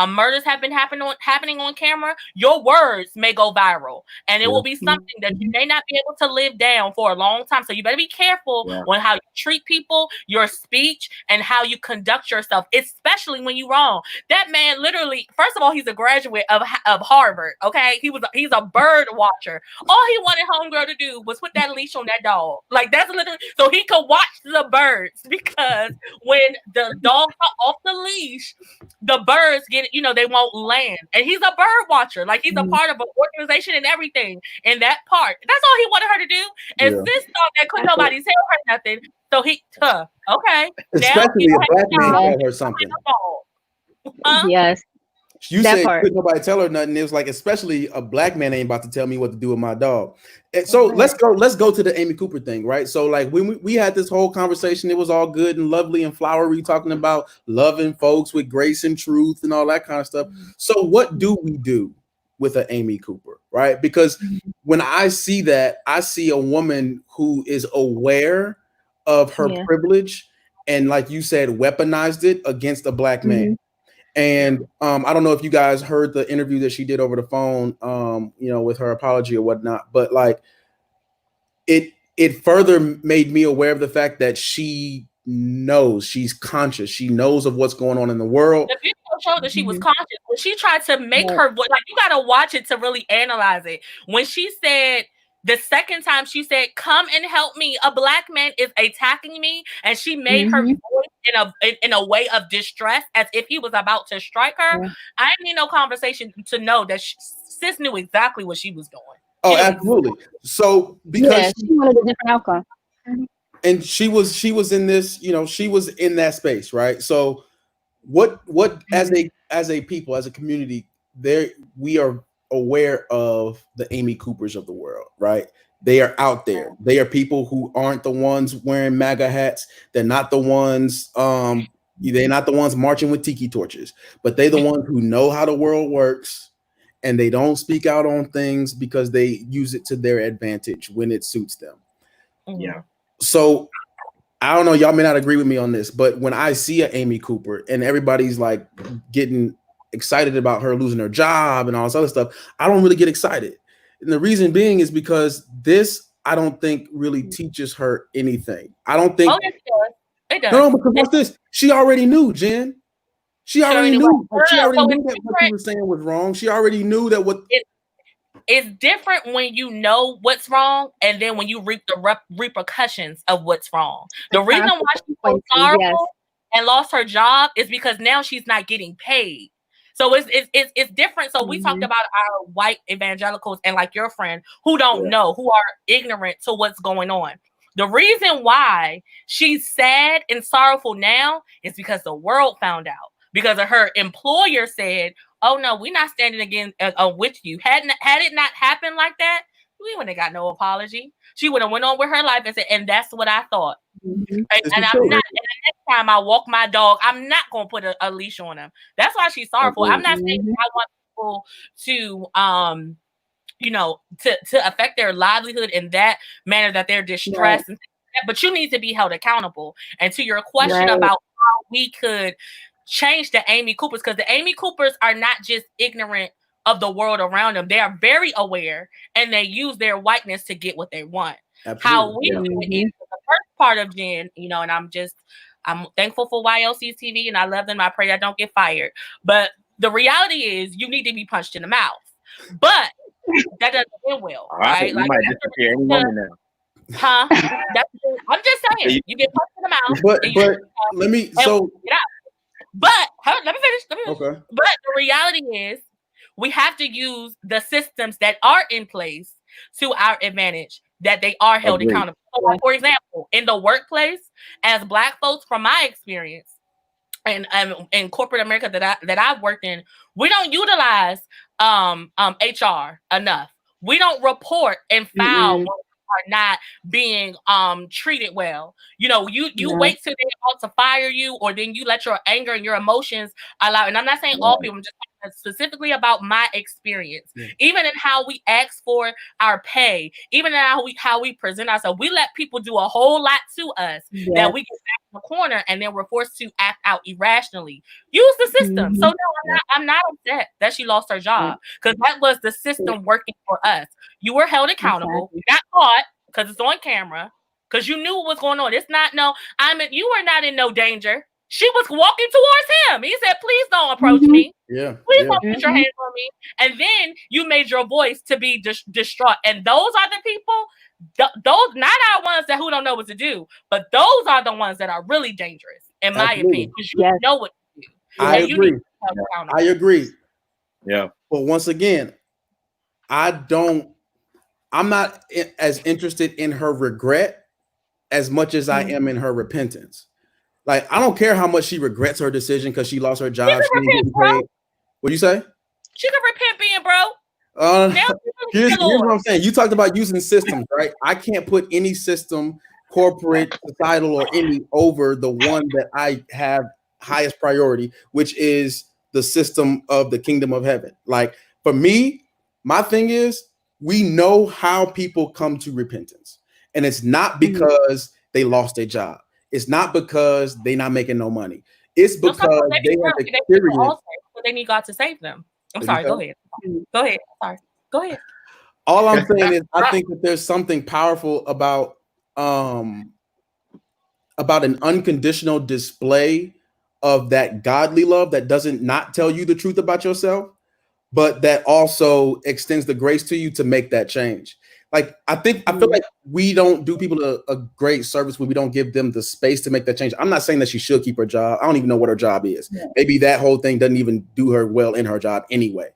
murders have been happening on camera, your words may go viral, and it will be something that you may not be able to live down for a long time. So you better be careful on how you treat people, your speech, and how you conduct yourself, especially when you're wrong. That man literally, first of all, he's a graduate of Harvard. Okay, he's a bird watcher. All he wanted homegirl to do was put that leash on that dog. Like, that's literally so he could watch the birds, because when the dogs are off the leash, the birds get, they won't land. And he's a bird watcher. Like, he's a part of an organization and everything in that part. That's all he wanted her to do. And sis thought that couldn't nobody tell her nothing. So he, okay. Especially now, a black man tell her something. Yes. You said couldn't nobody tell her nothing. It was like, especially a black man ain't about to tell me what to do with my dog. And so let's go to the Amy Cooper thing, right? So like when we had this whole conversation, it was all good and lovely and flowery, talking about loving folks with grace and truth and all that kind of stuff. So what do we do with an Amy Cooper, right? Because when I see that, I see a woman who is aware of her privilege and, like you said, weaponized it against a black man. And I don't know if you guys heard the interview that she did over the phone, with her apology or whatnot, but like it further made me aware of the fact that she knows, she's conscious, she knows of what's going on in the world. The video showed that she was conscious. When she tried to make her voice, like, you gotta watch it to really analyze it. When she said, the second time she said, "Come and help me, a black man is attacking me," and she made her voice in a way of distress, as if he was about to strike her. I didn't need no conversation to know that sis knew exactly what she was doing. Oh, absolutely. So because she wanted a different outcome, and she was in this, she was in that space, right? So what as a people, as a community, we are aware of the Amy Coopers of the world, right? They are out there. They are people who aren't the ones wearing MAGA hats. They're not the ones they're not the ones marching with tiki torches, but they're the ones who know how the world works, and they don't speak out on things because they use it to their advantage when it suits them. Yeah. So I don't know, y'all may not agree with me on this, but when I see an Amy Cooper and everybody's like getting excited about her losing her job and all this other stuff, I don't really get excited. And the reason being is because this, I don't think, really teaches her anything. I don't think. It does. No, because what's this? She already knew, Jen. She already knew. She already knew that what she was saying was wrong. She already knew that what. It's different when you know what's wrong, and then when you reap the repercussions of what's wrong. The reason why she's so sorrowful and lost her job is because now she's not getting paid. So it's different. So we talked about our white evangelicals and, like your friend, who don't know, who are ignorant to what's going on. The reason why she's sad and sorrowful now is because the world found out. Because of her employer said, "Oh no, we're not standing again with you." Had it not happened like that, we wouldn't have got no apology. She would have went on with her life and said, "And that's what I thought." And I'm not. And the next time I walk my dog, I'm not gonna put a leash on him. That's why she's sorrowful. I'm not saying I want people to affect their livelihood in that manner, that they're distressed, and that, but you need to be held accountable. And to your question about how we could change the Amy Coopers, because the Amy Coopers are not just ignorant of the world around them. They are very aware, and they use their whiteness to get what they want. Absolutely. How we do it is the first part of Jen, and I'm thankful for YLC's TV, and I love them. I pray I don't get fired. But the reality is, you need to be punched in the mouth. But that doesn't end well, right? You might disappear any moment now. I'm just saying, you get punched in the mouth. But let me get out. But let me finish. Okay. But the reality is, we have to use the systems that are in place to our advantage, that they are held accountable. So, like, for example, in the workplace, as Black folks, from my experience, and in corporate America that I've worked in, we don't utilize HR enough. We don't report and file are not being treated well. You know, you wait till they're about to fire you, or then you let your anger and your emotions allow. And I'm not saying all people, I'm just talking specifically about my experience. Even in how we ask for our pay, even in how we present ourselves, we let people do a whole lot to us that we get back in the corner, and then we're forced to act out irrationally. Use the system. So no, I'm not upset that she lost her job, because that was the system working for us. You were held accountable. You got caught because it's on camera, because you knew what was going on. It's not you were not in no danger. She was walking towards him. He said, "Please don't approach me. Please don't put your hands on me." And then you made your voice to be distraught. And those are the people, those not our ones who don't know what to do, but those are the ones that are really dangerous, in my opinion, because you know what to do. I agree. I agree. Yeah. But once again, I'm not as interested in her regret as much as I am in her repentance. Like, I don't care how much she regrets her decision because she lost her job. What do you say? She could repent being broke. Here's what I'm saying. You talked about using systems, right? I can't put any system, corporate, societal, or any over the one that I have highest priority, which is the system of the kingdom of heaven. Like, for me, my thing is, we know how people come to repentance, and it's not because they lost their job. It's not because they're not making no money. It's because they have experienced. They need God to save them. I'm sorry. Go ahead. Go ahead. Sorry. Go ahead. All I'm saying is, I think that there's something powerful about an unconditional display of that godly love that doesn't not tell you the truth about yourself, but that also extends the grace to you to make that change. Like, I feel like we don't do people a great service when we don't give them the space to make that change. I'm not saying that she should keep her job. I don't even know what her job is. Maybe that whole thing doesn't even do her well in her job anyway.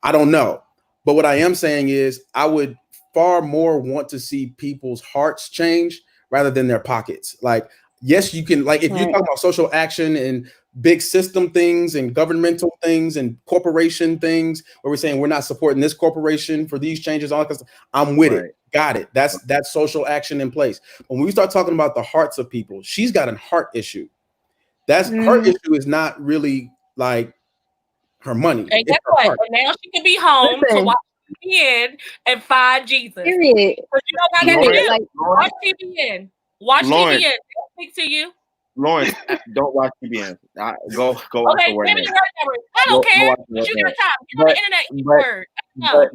I don't know. But what I am saying is, I would far more want to see people's hearts change rather than their pockets. Like, yes, you can, like, if you're talking about social action and big system things and governmental things and corporation things where we're saying we're not supporting this corporation for these changes, all that stuff, I'm with it. Got it. That's social action in place. When we start talking about the hearts of people, she's got a heart issue. That's her issue is not really like her money. And guess what? And now she can be home to watch TVN and find Jesus. Period. Because you don't got to like, watch TVN. Watch TVN. They'll speak to you. Lawrence, don't watch TVN. Go watch the Word Network. I don't care. But you got time. Get on the internet.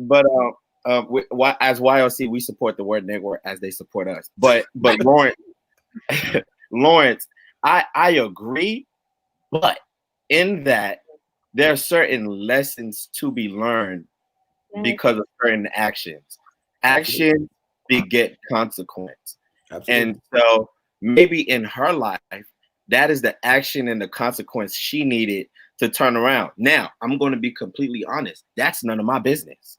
But as YLC, we support the Word Network as they support us. But Lawrence, Lawrence, I agree. But in that, there are certain lessons to be learned because of certain actions. Actions beget consequence. Absolutely. And so maybe in her life, that is the action and the consequence she needed to turn around. Now, I'm going to be completely honest. That's none of my business.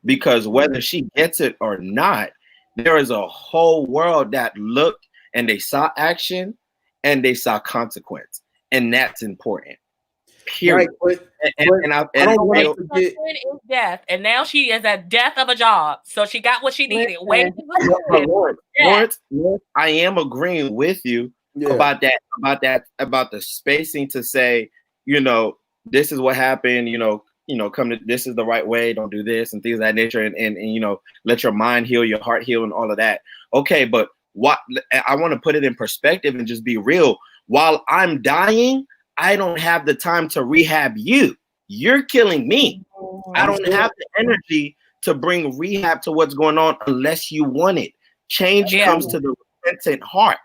Because whether she gets it or not, there is a whole world that looked and they saw action and they saw consequence. And that's important. Period. Right, I don't want to forget death, and now she is at death of a job, so she got what she needed. Lord, I am agreeing with you about the spacing to say, this is what happened. Come to this is the right way. Don't do this and things of that nature, and let your mind heal, your heart heal, and all of that. Okay, but what I want to put it in perspective and just be real. While I'm dying, I don't have the time to rehab you. You're killing me. I don't have the energy to bring rehab to what's going on unless you want it. Change comes to the repentant heart.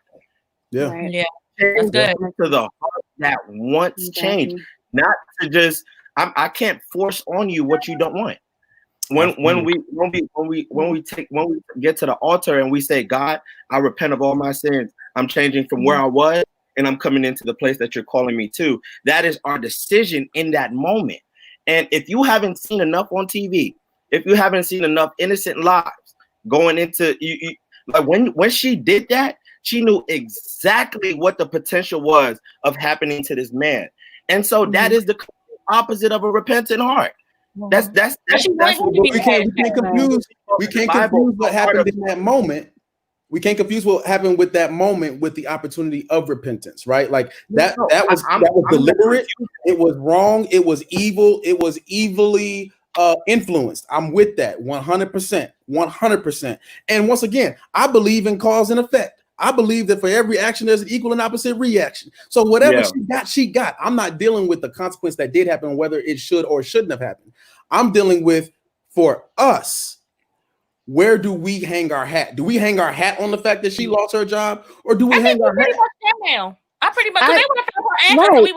Yeah. Right. Yeah. Change comes to the heart that wants change. Not to just I can't force on you what you don't want. When we get to the altar and we say, God, I repent of all my sins. I'm changing from where I was. And I'm coming into the place that you're calling me to. That is our decision in that moment. And if you haven't seen enough on TV, if you haven't seen enough innocent lives going into like when she did that, she knew exactly what the potential was of happening to this man. And so that is the opposite of a repentant heart. That's we can't confuse what happened in that moment. We can't confuse what happened with that moment with the opportunity of repentance, right? Like that was deliberate. It was wrong. It was evil. It was evilly influenced. I'm with that 100%, 100%. And once again, I believe in cause and effect. I believe that for every action, there's an equal and opposite reaction. So whatever she got. I'm not dealing with the consequence that did happen, whether it should or shouldn't have happened. I'm dealing with, for us, where do we hang our hat? Do we hang our hat on the fact that she lost her job, or do we hang our hat? I pretty much, they want to feel her answer.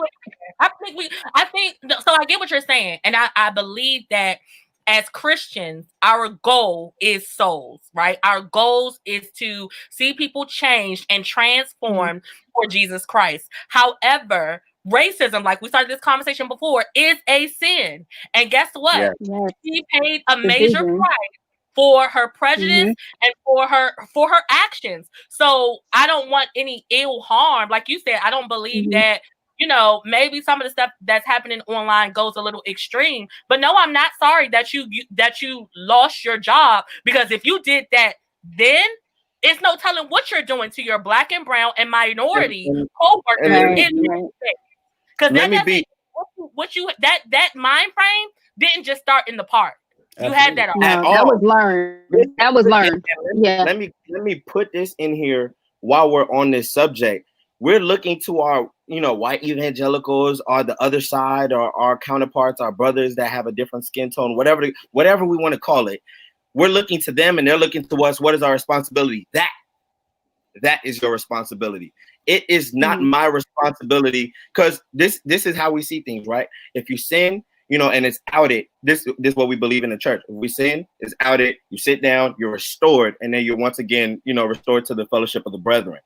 I think so. I get what you're saying, and I believe that as Christians, our goal is souls, right? Our goals is to see people changed and transformed for Jesus Christ. However, racism, like we started this conversation before, is a sin, and guess what? She paid a major price for her prejudice and for her actions. So I don't want any ill harm. Like you said, I don't believe that, maybe some of the stuff that's happening online goes a little extreme. But no, I'm not sorry that you lost your job, because if you did that then, it's no telling what you're doing to your Black and brown and minority co-workers. Because that mind frame didn't just start in the park. You had that that was learned. That was learned. Yeah. Let me put this in here while we're on this subject. We're looking to our, white evangelicals, or the other side, or our counterparts, our brothers that have a different skin tone, whatever we want to call it. We're looking to them, and they're looking to us. What is our responsibility? That is your responsibility. It is not my responsibility, because this is how we see things, right? If you sin, and it's outed. This is what we believe in the church. If we sin, it's outed. You sit down, you're restored, and then you're once again, restored to the fellowship of the brethren.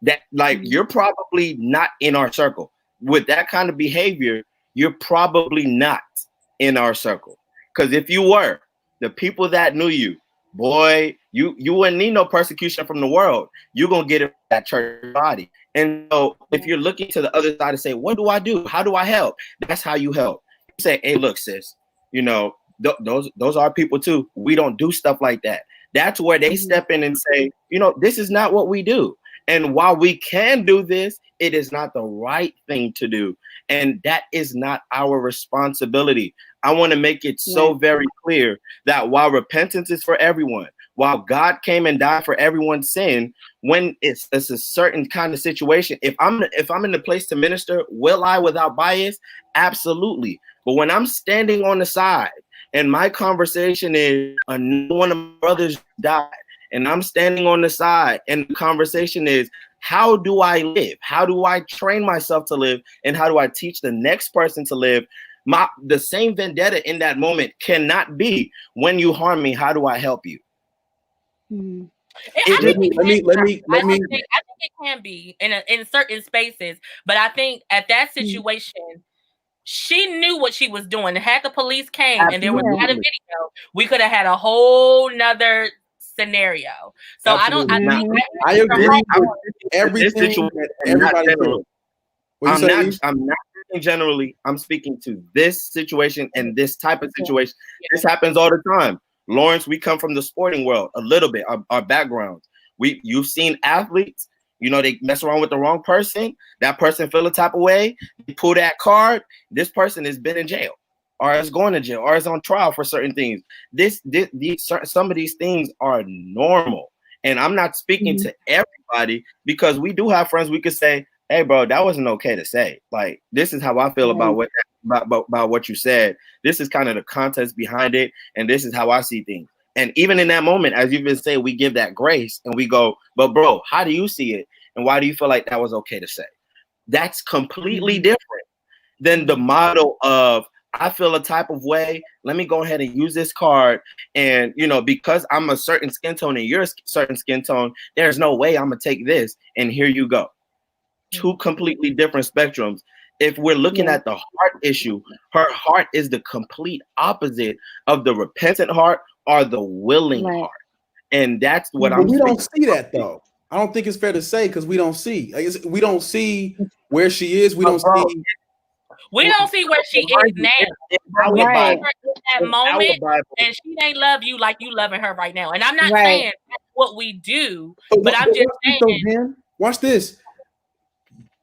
That, like, you're probably not in our circle. With that kind of behavior, you're probably not in our circle. Because if you were, the people that knew you, boy, you wouldn't need no persecution from the world. You're going to get it from that church body. And so if you're looking to the other side and say, what do I do? How do I help? That's how you help. Say, hey, look, sis, those are people too. We don't do stuff like that. That's where they step in and say, this is not what we do. And while we can do this, it is not the right thing to do. And that is not our responsibility. I want to make it so very clear that while repentance is for everyone, while God came and died for everyone's sin, when it's a certain kind of situation, if I'm in the place to minister, will I without bias? Absolutely. But when I'm standing on the side and my conversation is one of my brothers died, and I'm standing on the side and the conversation is, how do I live? How do I train myself to live? And how do I teach the next person to live? The same vendetta in that moment cannot be, when you harm me, how do I help you? I think it can be in certain spaces, but I think at that situation, she knew what she was doing. Had the police came and there was not a video, we could have had a whole nother scenario. So Absolutely. I agree with everything. I'm not speaking generally. I'm speaking to this situation and this type of situation. This happens all the time. Lawrence, we come from the sporting world a little bit, our backgrounds. You've seen athletes, they mess around with the wrong person. That person feel a type of way. They pull that card. This person has been in jail, or is going to jail, or is on trial for certain things. Some of these things are normal. And I'm not speaking to everybody, because we do have friends we could say, hey, bro, that wasn't okay to say. Like, this is how I feel about what you said. This is kind of the context behind it, and this is how I see things. And even in that moment, as you've been saying, we give that grace and we go, but bro, how do you see it? And why do you feel like that was okay to say? That's completely different than the model of, I feel a type of way, let me go ahead and use this card. And, because I'm a certain skin tone and you're a certain skin tone, there's no way I'm going to take this and here you go. Two completely different spectrums. If we're looking at the heart issue, her heart is the complete opposite of the repentant heart or the willing heart. And that's what we don't see that, though. I don't think it's fair to say, because we don't see. We don't see where she is. We don't see. We don't see where she is now. We see her in that moment, and she ain't love you like you loving her right now. And I'm not saying that's what we do, but I'm just saying. Watch this.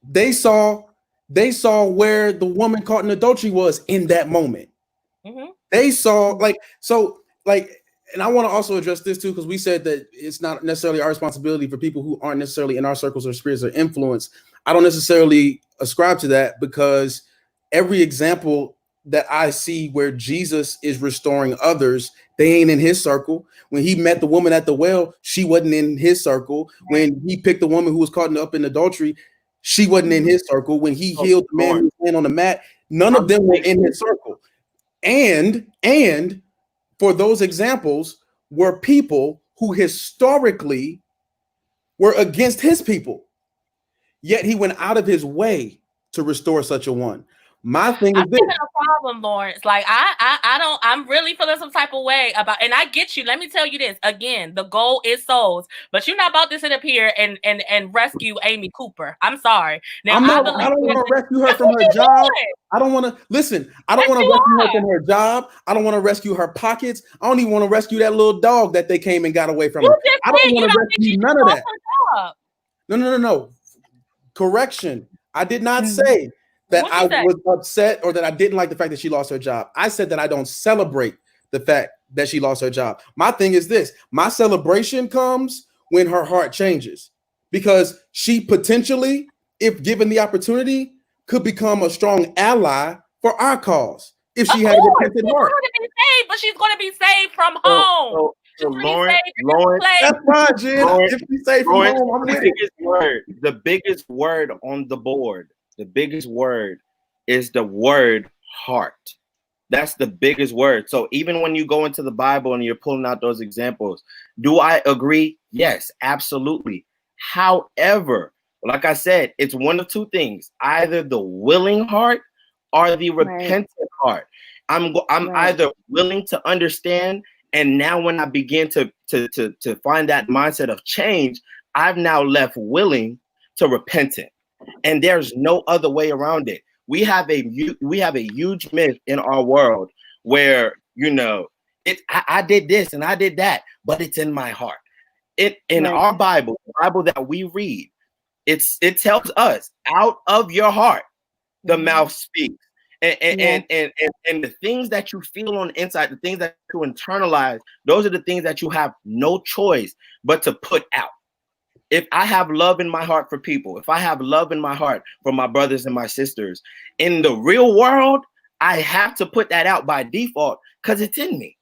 They saw where the woman caught in adultery was in that moment. Mm-hmm. They saw and I want to also address this too, because we said that it's not necessarily our responsibility for people who aren't necessarily in our circles or spheres of influence. I don't necessarily ascribe to that, because every example that I see where Jesus is restoring others, they ain't in his circle. When he met the woman at the well, she wasn't in his circle. When he picked the woman who was caught up in adultery, she wasn't in his circle. When he healed the man who was laying on the mat, none of them were in his circle. And for those examples were people who historically were against his people, yet he went out of his way to restore such a one. My thing is this. I'm having a problem, Lawrence. Like I'm really feeling some type of way about, and I get you. Let me tell you this again: the goal is souls, but you're not about to sit up here and rescue Amy Cooper. I'm sorry. Now I don't want to rescue her from her job. I don't want to listen. I don't want to rescue her from her job. I don't want to rescue her pockets. I don't even want to rescue that little dog that they came and got away from her. I don't want to rescue none of that. No. Correction. I did not say that I was upset or that I didn't like the fact that she lost her job. I said that I don't celebrate the fact that she lost her job. My thing is this: my celebration comes when her heart changes, because she potentially, if given the opportunity, could become a strong ally for our cause if she had a repentant heart. But she's going to be saved from home. So Lawrence, that's fine, Jen. If she's saved from home, I'm with it. The biggest word on the board. The biggest word is the word heart. That's the biggest word. So even when you go into the Bible and you're pulling out those examples, do I agree? Yes, absolutely. However, like I said, it's one of two things: either the willing heart or the repentant heart. I'm either willing to understand, and now when I begin to find that mindset of change, I've now left willing to repentant. And there's no other way around it. We have a huge myth in our world where, I did this and I did that, but it's in my heart. Our Bible, the Bible that we read, it tells us, out of your heart the mouth speaks. And the things that you feel on the inside, the things that you internalize, those are the things that you have no choice but to put out. If I have love in my heart for people, if I have love in my heart for my brothers and my sisters, in the real world, I have to put that out by default because it's in me.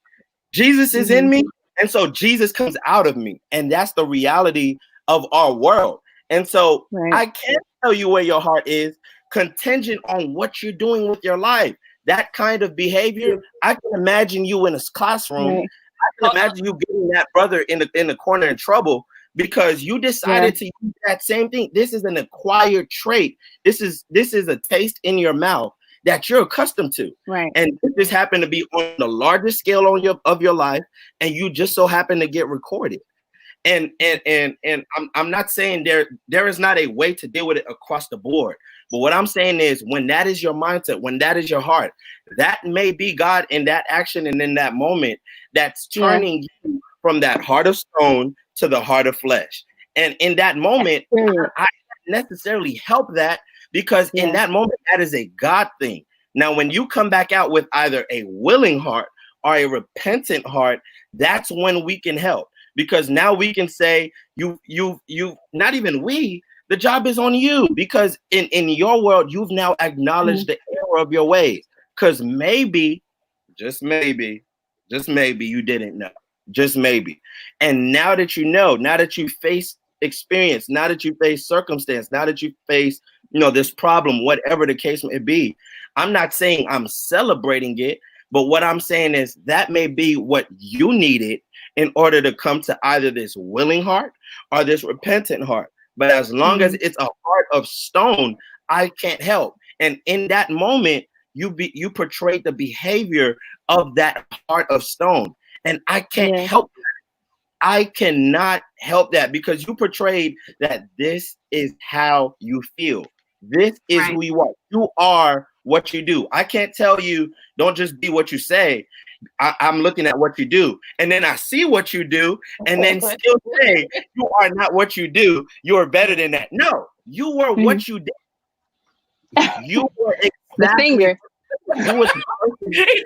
Jesus is in me, and so Jesus comes out of me, and that's the reality of our world. And so I can't tell you where your heart is contingent on what you're doing with your life. That kind of behavior, I can imagine you in a classroom. I can imagine you getting that brother in the corner in trouble, because you decided to use that same thing. This is an acquired trait. This is a taste in your mouth that you're accustomed to. And this happened to be on the largest scale of your life, and you just so happen to get recorded. And I'm not saying there is not a way to deal with it across the board. But what I'm saying is, when that is your mindset, when that is your heart, that may be God in that action and in that moment that's turning you from that heart of stone to the heart of flesh. And in that moment, I can't necessarily help that, because in that moment, that is a God thing. Now, when you come back out with either a willing heart or a repentant heart, that's when we can help. Because now we can say, you not even we, the job is on you, because in your world, you've now acknowledged the error of your ways. Because maybe, just maybe you didn't know. Just maybe. And now that you know, now that you face experience, now that you face circumstance, now that you face, this problem, whatever the case may be, I'm not saying I'm celebrating it, but what I'm saying is that may be what you needed in order to come to either this willing heart or this repentant heart. But as long as it's a heart of stone, I can't help. And in that moment, you portrayed the behavior of that heart of stone. And I can't help that. I cannot help that, because you portrayed that this is how you feel. This is who you are. You are what you do. I can't tell you, don't just be what you say. I'm looking at what you do, and then I see what you do, and then still say you are not what you do. You are better than that. No, you were what you did. You were The exactly. finger. You was.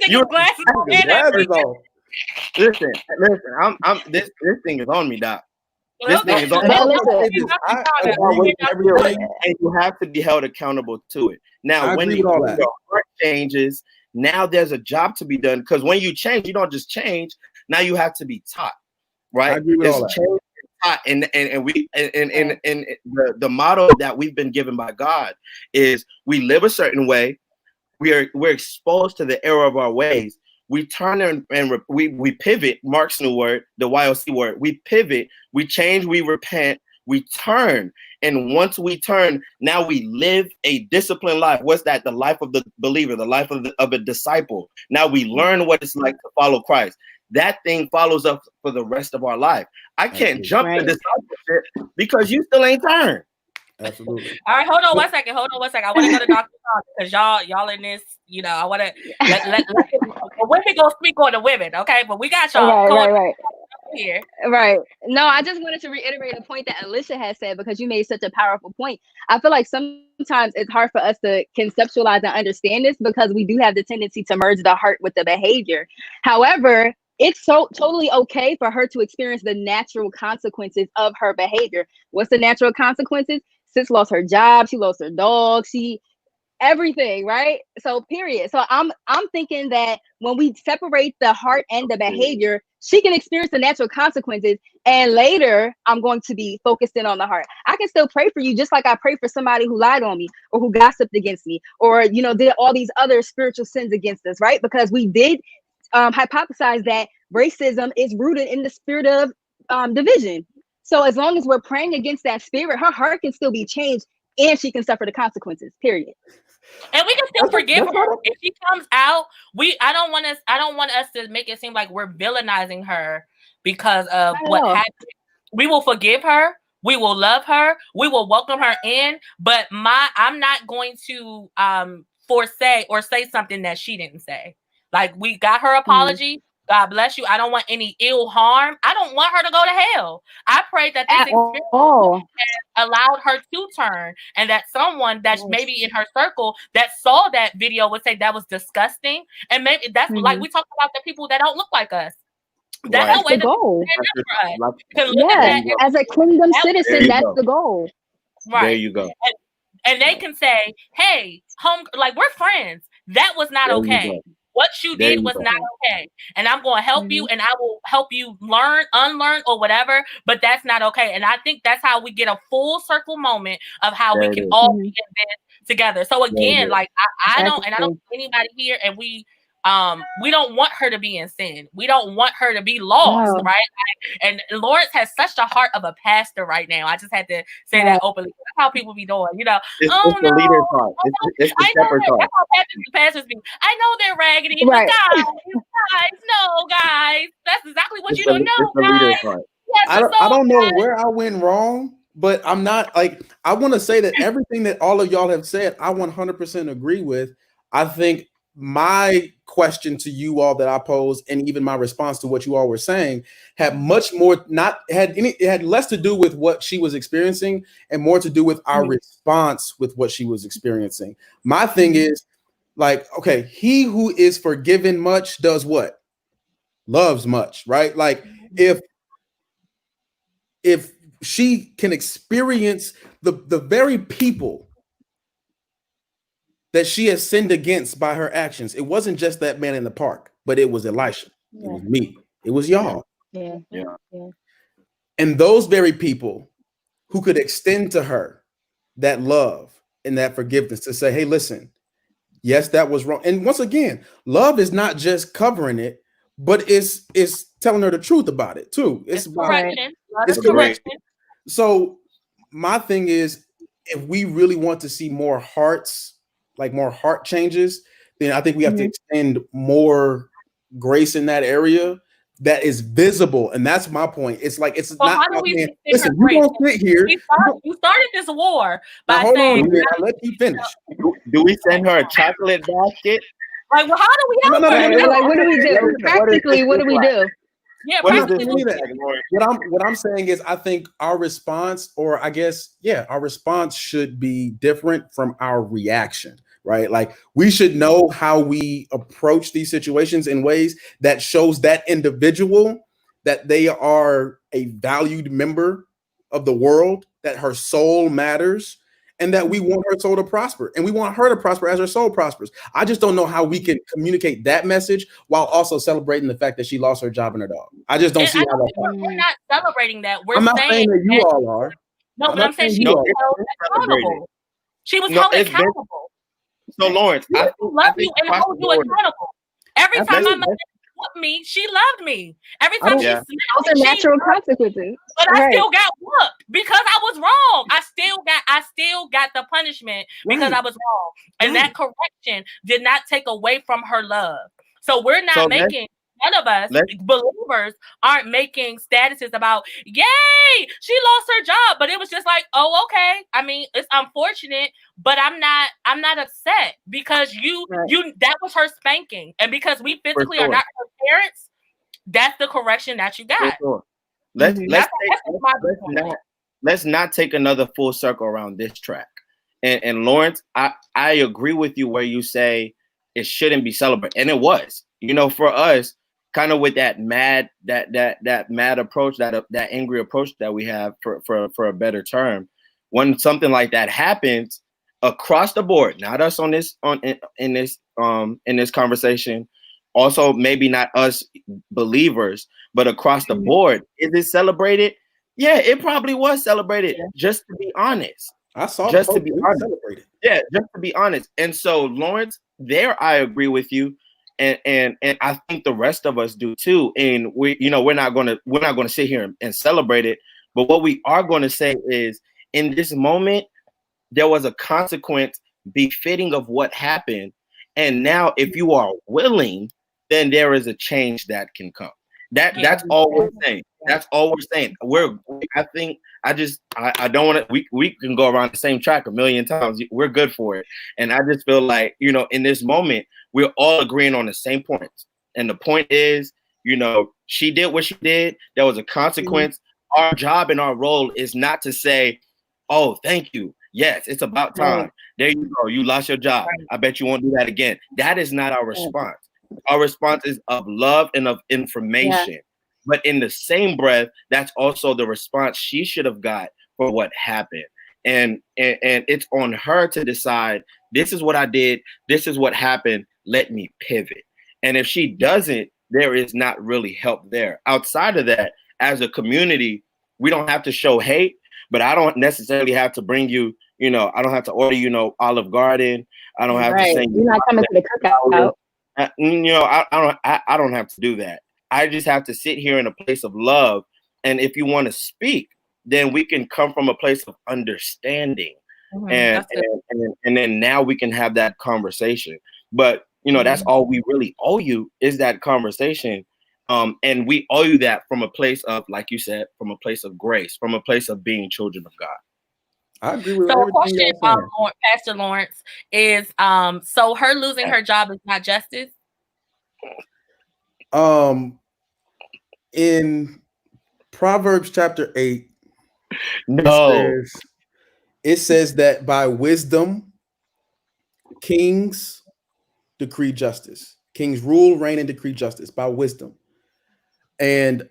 You were Glasses off. Listen. This thing is on me, Doc. This thing is on me. But listen, I agree with everything. And you have to be held accountable to it. Now, I when agree with all that. your heart changes, now there's a job to be done. Because when you change, you don't just change. Now you have to be taught, right? I agree with all that. Change and taught, and the motto that we've been given by God is we live a certain way. We're exposed to the error of our ways. We turn and we pivot. Mark's new word, the YOC word. We pivot. We change. We repent. We turn. And once we turn, now we live a disciplined life. What's that? The life of the believer, the life of a disciple. Now we learn what it's like to follow Christ. That thing follows us for the rest of our life. I can't jump to discipleship because you still ain't turned. Absolutely. All right, hold on one second. I want to go to Dr. because y'all in this. I want to let women go speak on the women, okay? But we got y'all. Right. Here. Right. No, I just wanted to reiterate a point that Alicia has said because you made such a powerful point. I feel like sometimes it's hard for us to conceptualize and understand this because we do have the tendency to merge the heart with the behavior. However, it's so totally okay for her to experience the natural consequences of her behavior. What's the natural consequences? Sis lost her job, she lost her dog, everything, right? So period. So I'm thinking that when we separate the heart and the behavior, she can experience the natural consequences, and later I'm going to be focused in on the heart. I can still pray for you just like I pray for somebody who lied on me or who gossiped against me or did all these other spiritual sins against us, right? Because we did hypothesize that racism is rooted in the spirit of division. So as long as we're praying against that spirit, her heart can still be changed and she can suffer the consequences, period. And we can still forgive her if she comes out. I don't want us to make it seem like we're villainizing her because of what happened. We will forgive her. We will love her. We will welcome her in. But I'm not going to say something that she didn't say. Like, we got her apology. God bless you. I don't want any ill harm. I don't want her to go to hell. I pray that this experience has allowed her to turn, and that someone that's maybe in her circle that saw that video would say that was disgusting. And maybe that's like we talk about the people that don't look like us. That's the way the goal. As a kingdom citizen, that's the goal. Right. There you go. And they can say, "Hey, like, we're friends. That was not okay. What you did was not okay. And I'm going to help you, and I will help you unlearn, or whatever. But that's not okay." And I think that's how we get a full circle moment of how we can all be in this together. So again, like I don't think anybody here, and we don't want her to be in sin. We don't want her to be lost, right? And Lawrence has such the heart of a pastor right now. I just had to say that openly. That's how people be doing, It's the leader part. It's the shepherd part. That's how pastors be. I know they're raggedy, but guys, that's exactly what you don't know, guys. Yes, I don't know where I went wrong, but I'm not I want to say that everything that all of y'all have said, I 100% agree with. I think my question to you all that I posed, and even my response to what you all were saying, had much more it had less to do with what she was experiencing and more to do with our response with what she was experiencing. My thing is, okay, he who is forgiven much does what? Loves much, right? Like, if she can experience the very people that she has sinned against by her actions. It wasn't just that man in the park, but it was Elisha. It was me. It was y'all. Yeah. And those very people who could extend to her that love and that forgiveness to say, hey, listen, yes, that was wrong. And once again, love is not just covering it, but it's telling her the truth about it too. It's correction. It's correction. So my thing is, if we really want to see more hearts, like more heart changes, then I think we have to extend more grace in that area. that is visible, and that's my point. It's like it's So not. how do we Man, fix listen, her you don't sit here. You started this war Now by hold on, saying, man. I'll let you finish. Do we send her a chocolate basket? like, well, how do we help No, her? Right. Like, what do we do? Practically, what do we do? Yeah, What does practically. this look like, Lauren? What I'm saying is, I think our response, or I guess, yeah, our response should be different from our reaction, right? Like, we should know how we approach these situations in ways that shows that individual that they are a valued member of the world, that her soul matters, and that we want her soul to prosper, and we want her to prosper as her soul prospers. I just don't know how we can communicate that message while also celebrating the fact that she lost her job and her dog. I just don't And see how that. we're not celebrating that. We're I'm not saying that you all are. No, but I'm saying she you was all. held accountable. She was No, held it's been- accountable. So Lawrence, I Love think you and across hold the you board- accountable. Every That's time my basic. mother whooped me, she loved me. Every time she Yeah. smacked Those are me, she natural loved me. consequences. But I Right. still got whooped because I was wrong. I still got the punishment because Right. I was wrong. And Right. that correction did not take away from her love. So we're not So making none of us believers aren't making statuses about, yay, she lost her job. But it was just like, oh, okay. I mean, it's unfortunate, but I'm not upset because that was her spanking. And because we physically are not her parents, that's the correction that you got. Let's not take another full circle around this track. And Lawrence, I agree with you where you say it shouldn't be celebrated, and it was. For us, kind of with that mad approach, that angry approach that we have, for a better term, when something like that happens across the board, not us in this conversation, also maybe not us believers, but across the board, is it celebrated? Yeah, it probably was celebrated. Just to be honest, I saw just to the be post, honest. celebrated. Yeah, just to be honest. And so, Lawrence, there I agree with you, and I think the rest of us do too. And we're not gonna sit here and celebrate it. But what we are going to say is, in this moment, there was a consequence befitting of what happened. And now, if you are willing, then there is a change that can come. That's all we're saying. That's all we're saying. I don't want to. We can go around the same track a million times. We're good for it. And I just feel like, in this moment, we're all agreeing on the same points. And the point is, she did what she did. There was a consequence. Mm-hmm. Our job and our role is not to say, "Oh, thank you. Yes, it's about time. Right. There you go. You lost your job. Right. I bet you won't do that again." That is not our response. Our response is of love and of information. Yeah. But in the same breath, that's also the response she should have got for what happened. And it's on her to decide, this is what I did. This is what happened. Let me pivot. And if she doesn't, there is not really help there. Outside of that, as a community, we don't have to show hate, but I don't necessarily have to bring you, I don't have to order, Olive Garden. I don't have to say, you're not coming to the cookout. I don't have to do that. I just have to sit here in a place of love. And if you want to speak, then we can come from a place of understanding. Mm-hmm. And then now we can have that conversation. But, that's all we really owe you is that conversation. And we owe you that from a place of, like you said, from a place of grace, from a place of being children of God. I agree with so everything. So question, Pastor Lawrence, is so her losing her job is not justice? In Proverbs chapter 8, it says that by wisdom, kings decree justice. Kings rule, reign, and decree justice by wisdom. And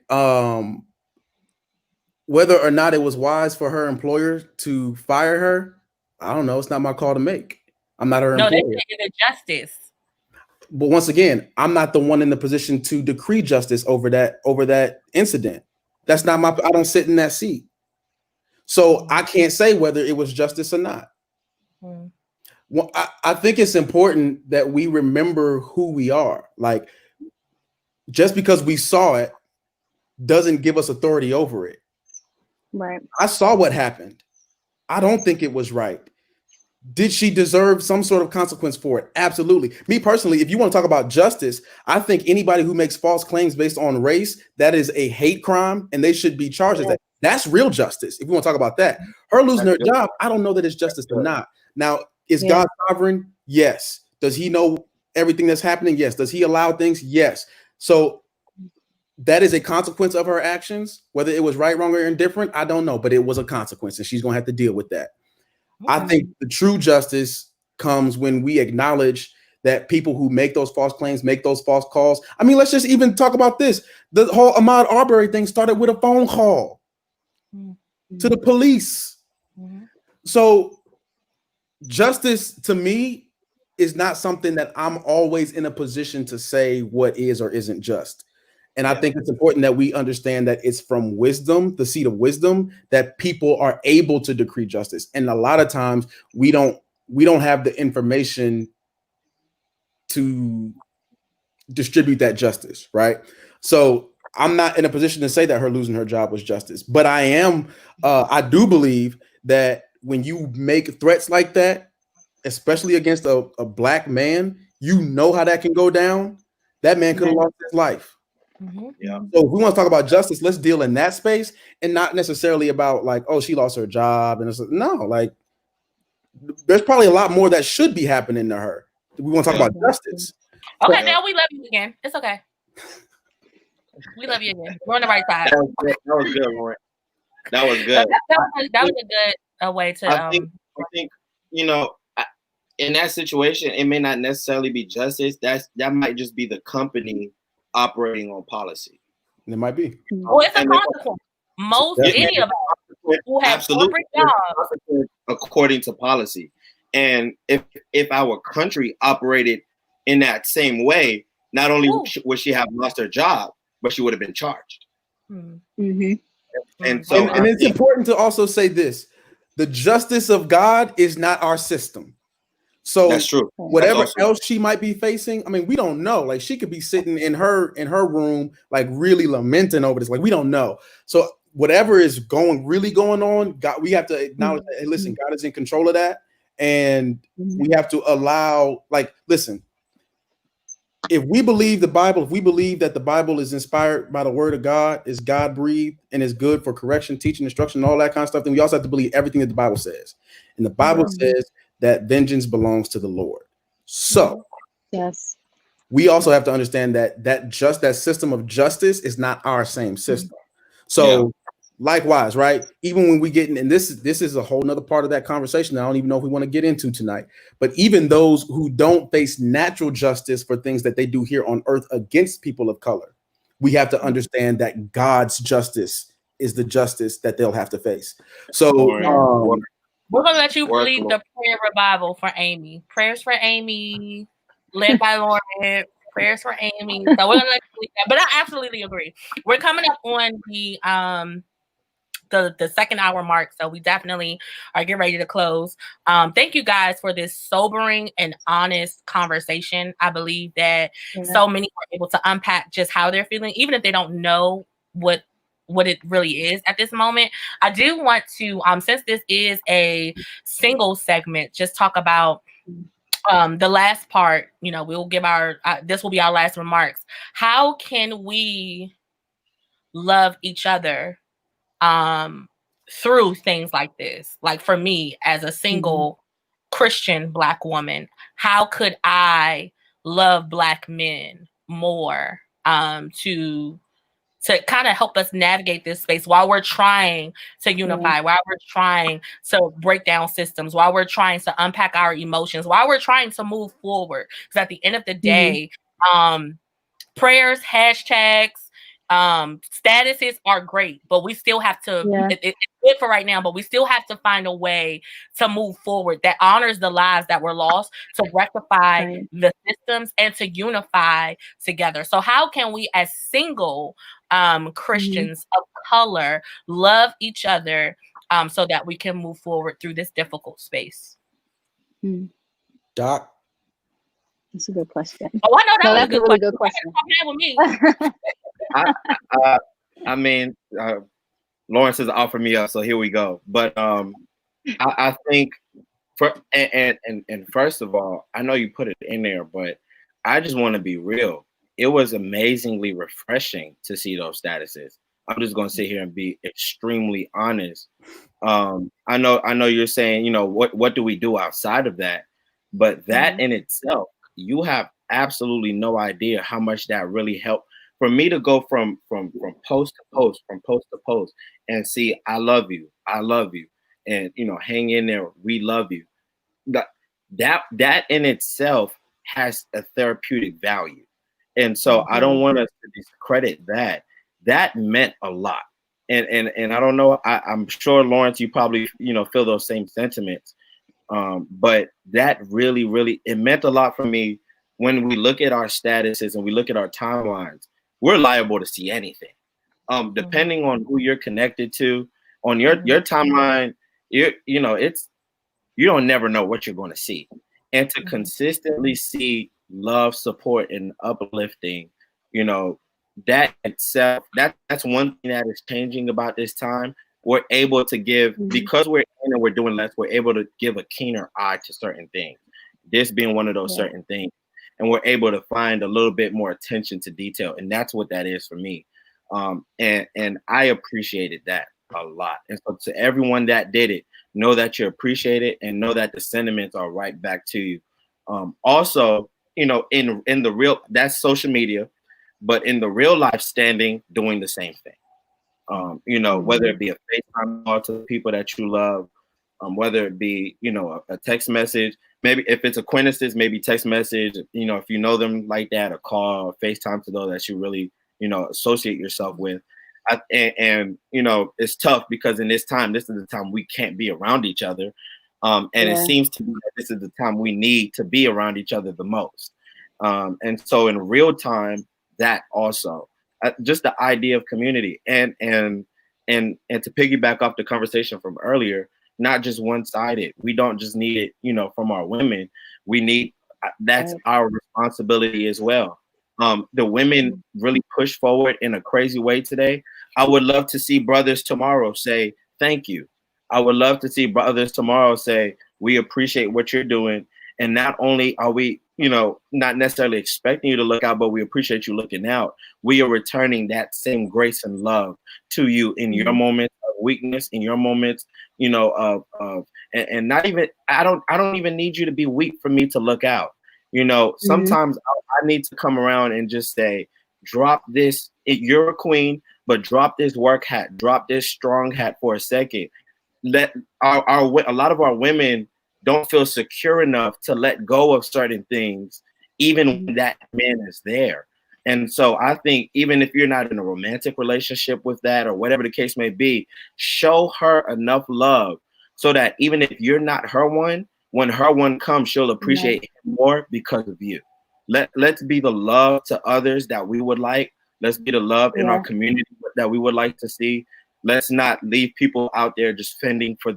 whether or not it was wise for her employer to fire her, I don't know. It's not my call to make. I'm not her employer. No, that's injustice. But once again, I'm not the one in the position to decree justice over that incident. That's not I don't sit in that seat. So I can't say whether it was justice or not. Mm. Well, I think it's important that we remember who we are. Like, just because we saw it doesn't give us authority over it. Right. I saw what happened. I don't think it was right. Did she deserve some sort of consequence for it? Absolutely. Me personally, if you want to talk about justice, I think anybody who makes false claims based on race, that is a hate crime, and they should be charged as that. That's real justice. If you want to talk about that, her losing her job, I don't know that it's justice or not. Now, is God sovereign? Yes. Does he know everything that's happening? Yes. Does he allow things? Yes. So that is a consequence of her actions. Whether it was right, wrong, or indifferent, I don't know, but it was a consequence, and she's going to have to deal with that. I think the true justice comes when we acknowledge that people who make those false claims, make those false calls. I mean, let's just even talk about this. The whole Ahmaud Arbery thing started with a phone call to the police. So justice to me is not something that I'm always in a position to say what is or isn't just. And I think it's important that we understand that it's from wisdom, the seat of wisdom, that people are able to decree justice. And a lot of times we don't have the information to distribute that justice, right? So I'm not in a position to say that her losing her job was justice, but I do believe that when you make threats like that, especially against a black man, you know how that can go down. That man could have lost his life. Yeah. So if we want to talk about justice, let's deal in that space and not necessarily about like, oh, she lost her job. And like there's probably a lot more that should be happening to her. We want to talk about justice. Okay, now we love you again. It's okay. We love you again. We're on the right side. That was good, Lauren. That was good. That was a good way to. I think in that situation, it may not necessarily be justice. That might just be the company operating on policy. It might be. Well, it's a consequence. Any of us who have corporate jobs, according to policy, and if our country operated in that same way, not only would she have lost her job, but she would have been charged. Mm-hmm. And so, and it's important to also say this: the justice of God is not our system. So that's true. Whatever else she might be facing, I mean, we don't know. Like she could be sitting in her room, like really lamenting over this. Like we don't know. So whatever is really going on, God, we have to acknowledge that. Hey, listen, God is in control of that, and we have to allow. Like, listen, if we believe the Bible, if we believe that the Bible is inspired by the Word of God, is God breathed, and is good for correction, teaching, instruction, and all that kind of stuff, then we also have to believe everything that the Bible says. And the Bible says that vengeance belongs to the Lord. So yes, we also have to understand that system of justice is not our same system. So likewise, right? Even when we get in, and this is a whole nother part of that conversation that I don't even know if we want to get into tonight, but even those who don't face natural justice for things that they do here on earth against people of color, we have to understand that God's justice is the justice that they'll have to face. So we're going to let you lead the prayer revival for Amy. Prayers for Amy, led by Lauren. Prayers for Amy. So we're going to let you lead that. But I absolutely agree. We're coming up on the second hour mark, so we definitely are getting ready to close. Thank you guys for this sobering and honest conversation. I believe that so many are able to unpack just how they're feeling, even if they don't know what it really is at this moment. I do want to, since this is a single segment, just talk about the last part. We'll give this will be our last remarks. How can we love each other through things like this? Like for me, as a single Christian Black woman, how could I love Black men more to kind of help us navigate this space while we're trying to unify, while we're trying to break down systems, while we're trying to unpack our emotions, while we're trying to move forward? Because at the end of the day, prayers, hashtags, statuses are great, but we still have to, it's good for right now, but we still have to find a way to move forward that honors the lives that were lost, to rectify the systems, and to unify together. So how can we, as single Christians of color, love each other so that we can move forward through this difficult space? Doc? That's a good question. Oh, I know that's a really good question. With me. I mean, Lawrence has offered me up, so here we go. But I think And first of all, I know you put it in there, but I just want to be real. It was amazingly refreshing to see those statuses. I'm just gonna sit here and be extremely honest. I know you're saying, what do we do outside of that? But that in itself, you have absolutely no idea how much that really helped for me to go from post to post, from post to post, and see, I love you, and hang in there, we love you. That in itself has a therapeutic value. And so I don't want us to discredit that. That meant a lot. And I don't know, I'm sure, Lawrence, you probably feel those same sentiments. But that really it meant a lot for me. When we look at our statuses and we look at our timelines, we're liable to see anything. Depending on who you're connected to on your timeline, it's, you don't never know what you're going to see. And to consistently see love, support, and uplifting, that itself, that's one thing that is changing about this time. We're able to give, because we're in and we're doing less, we're able to give a keener eye to certain things. This being one of those certain things. And we're able to find a little bit more attention to detail. And that's what that is for me. And I appreciated that a lot. And so to everyone that did it, know that you appreciate it and know that the sentiments are right back to you. Also, in the real, that's social media, but in the real life, standing, doing the same thing. Whether it be a FaceTime call to people that you love, whether it be, a text message, maybe if it's acquaintances, maybe text message, if you know them like that, a call, or FaceTime to those that you really, associate yourself with. And it's tough because in this time, this is the time we can't be around each other. And it seems to me that this is the time we need to be around each other the most. And so in real time, that also, just the idea of community and to piggyback off the conversation from earlier, not just one-sided. We don't just need it, from our women. We need, that's our responsibility as well. The women really push forward in a crazy way today. I would love to see brothers tomorrow say thank you. I would love to see brothers tomorrow say we appreciate what you're doing. And not only are we, not necessarily expecting you to look out, but we appreciate you looking out. We are returning that same grace and love to you in your moments of weakness, in your moments, and not even, I don't even need you to be weak for me to look out. Sometimes I need to come around and just say, drop this. You're a queen, but drop this work hat, drop this strong hat for a second. Let a lot of our women don't feel secure enough to let go of certain things, even when that man is there. And so I think even if you're not in a romantic relationship with that or whatever the case may be, show her enough love so that even if you're not her one, when her one comes, she'll appreciate him more because of you. Let's be the love to others that we would like. Let's be the love in our community that we would like to see. Let's not leave people out there just fending for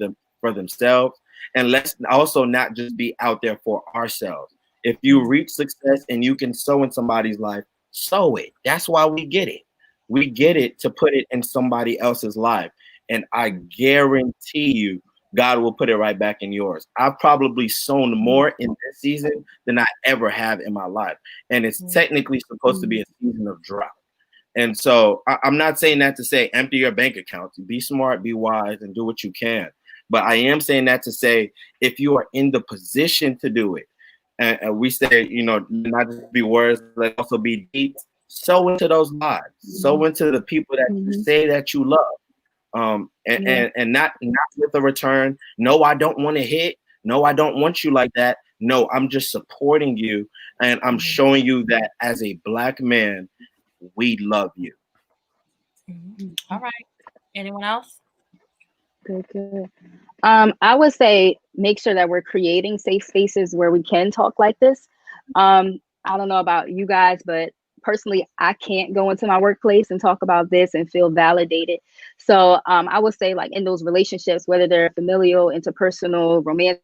themselves. And let's also not just be out there for ourselves. If you reach success and you can sow in somebody's life, sow it. That's why we get it. We get it to put it in somebody else's life. And I guarantee you, God will put it right back in yours. I've probably sown more in this season than I ever have in my life. And it's technically supposed to be a season of drought. And so I'm not saying that to say empty your bank account. Be smart, be wise, and do what you can. But I am saying that to say if you are in the position to do it, and we say, not just be words, but also be deeds, sow into those lives, sow into the people that you say that you love. And not with a return. No, I don't want to hit. No, I don't want you like that. No, I'm just supporting you. And I'm showing you that as a Black man, we love you. All right. Anyone else? Good. I would say make sure that we're creating safe spaces where we can talk like this. I don't know about you guys, but personally, I can't go into my workplace and talk about this and feel validated. So I would say, like, in those relationships, whether they're familial, interpersonal, romantic,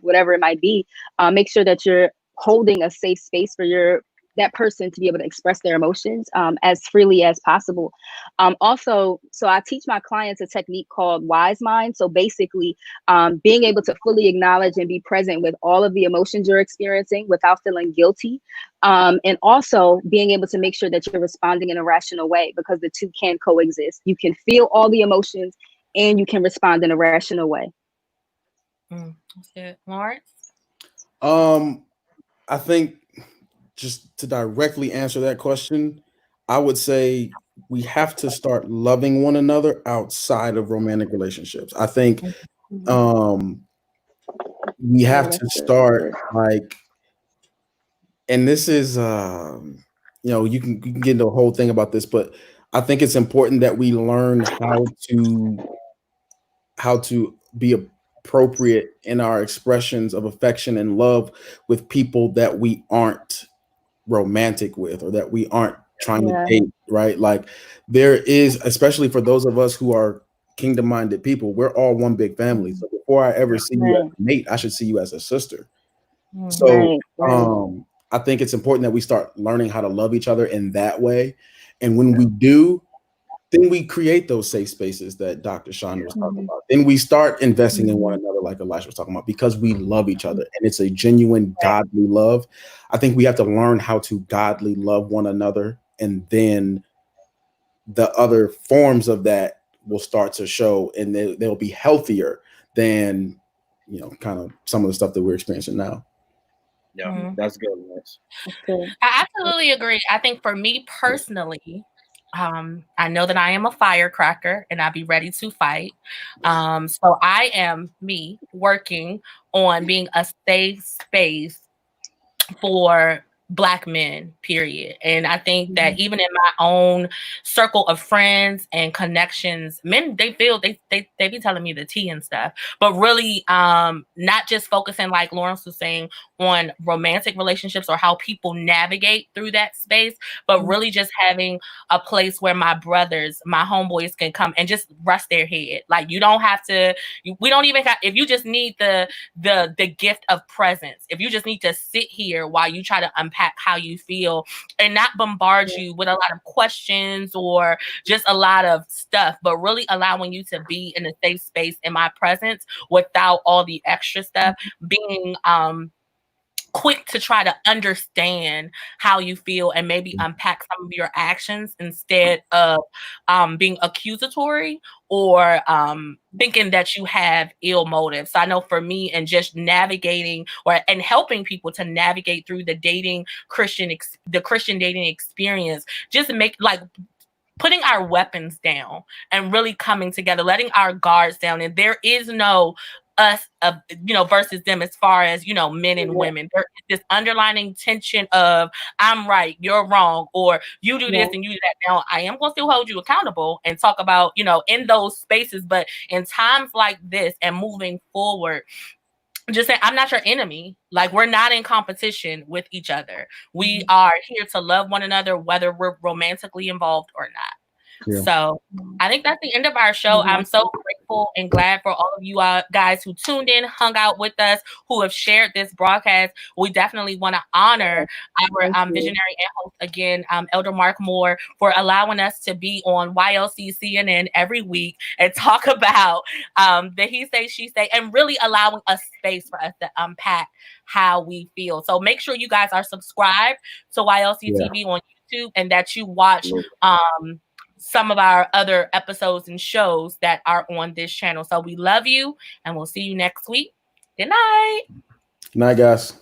whatever it might be, make sure that you're holding a safe space for your that person to be able to express their emotions as freely as possible. Also, so I teach my clients a technique called Wise Mind. So basically, being able to fully acknowledge and be present with all of the emotions you're experiencing without feeling guilty. And also being able to make sure that you're responding in a rational way, because the two can coexist. You can feel all the emotions and you can respond in a rational way. That's it. Lawrence? I think, just to directly answer that question, I would say we have to start loving one another outside of romantic relationships. I think we have to start, like, and this is you can get into a whole thing about this, but I think it's important that we learn how to be appropriate in our expressions of affection and love with people that we aren't romantic with, or that we aren't trying to date, right? Like, there is, especially for those of us who are kingdom-minded people, we're all one big family. So before I ever see you as a mate, I should see you as a sister. So I think it's important that we start learning how to love each other in that way. And when we do, then we create those safe spaces that Dr. Chandra was talking about. Then we start investing in one another, like Elisha was talking about, because we love each other and it's a genuine godly love. I think we have to learn how to godly love one another, and then the other forms of that will start to show, and they'll be healthier than, kind of some of the stuff that we're experiencing now. Yeah, that's good. I absolutely agree. I think for me personally, I know that I am a firecracker and I'll be ready to fight. So I am working on being a safe space for Black men, period. And I think that even in my own circle of friends and connections, men, they feel they be telling me the tea and stuff, but really not just focusing, like Lawrence was saying, on romantic relationships or how people navigate through that space, but really just having a place where my brothers, my homeboys can come and just rest their head. Like, you don't have to, we don't even have, if you just need the gift of presence, if you just need to sit here while you try to unpack how you feel and not bombard you with a lot of questions or just a lot of stuff, but really allowing you to be in a safe space in my presence without all the extra stuff, being quick to try to understand how you feel and maybe unpack some of your actions instead of being accusatory or thinking that you have ill motives. So I know for me, and just navigating and helping people to navigate through the Christian dating experience, just putting our weapons down and really coming together, letting our guards down. And there is no us, versus them as far as, men and women. There is this underlining tension of I'm right, you're wrong, or you do this and you do that. Now, I am going to still hold you accountable and talk about, in those spaces, but in times like this and moving forward, just saying, I'm not your enemy. Like, we're not in competition with each other. We are here to love one another, whether we're romantically involved or not. Yeah. So I think that's the end of our show. I'm so grateful and glad for all of you guys who tuned in, hung out with us, who have shared this broadcast. We definitely want to honor our visionary and host again, Elder Mark Moore, for allowing us to be on YLC CNN every week and talk about the he say, she say, and really allowing a space for us to unpack how we feel. So make sure you guys are subscribed to YLC TV on YouTube, and that you watch some of our other episodes and shows that are on this channel. So we love you, and we'll see you next week. Good night. Good night, guys.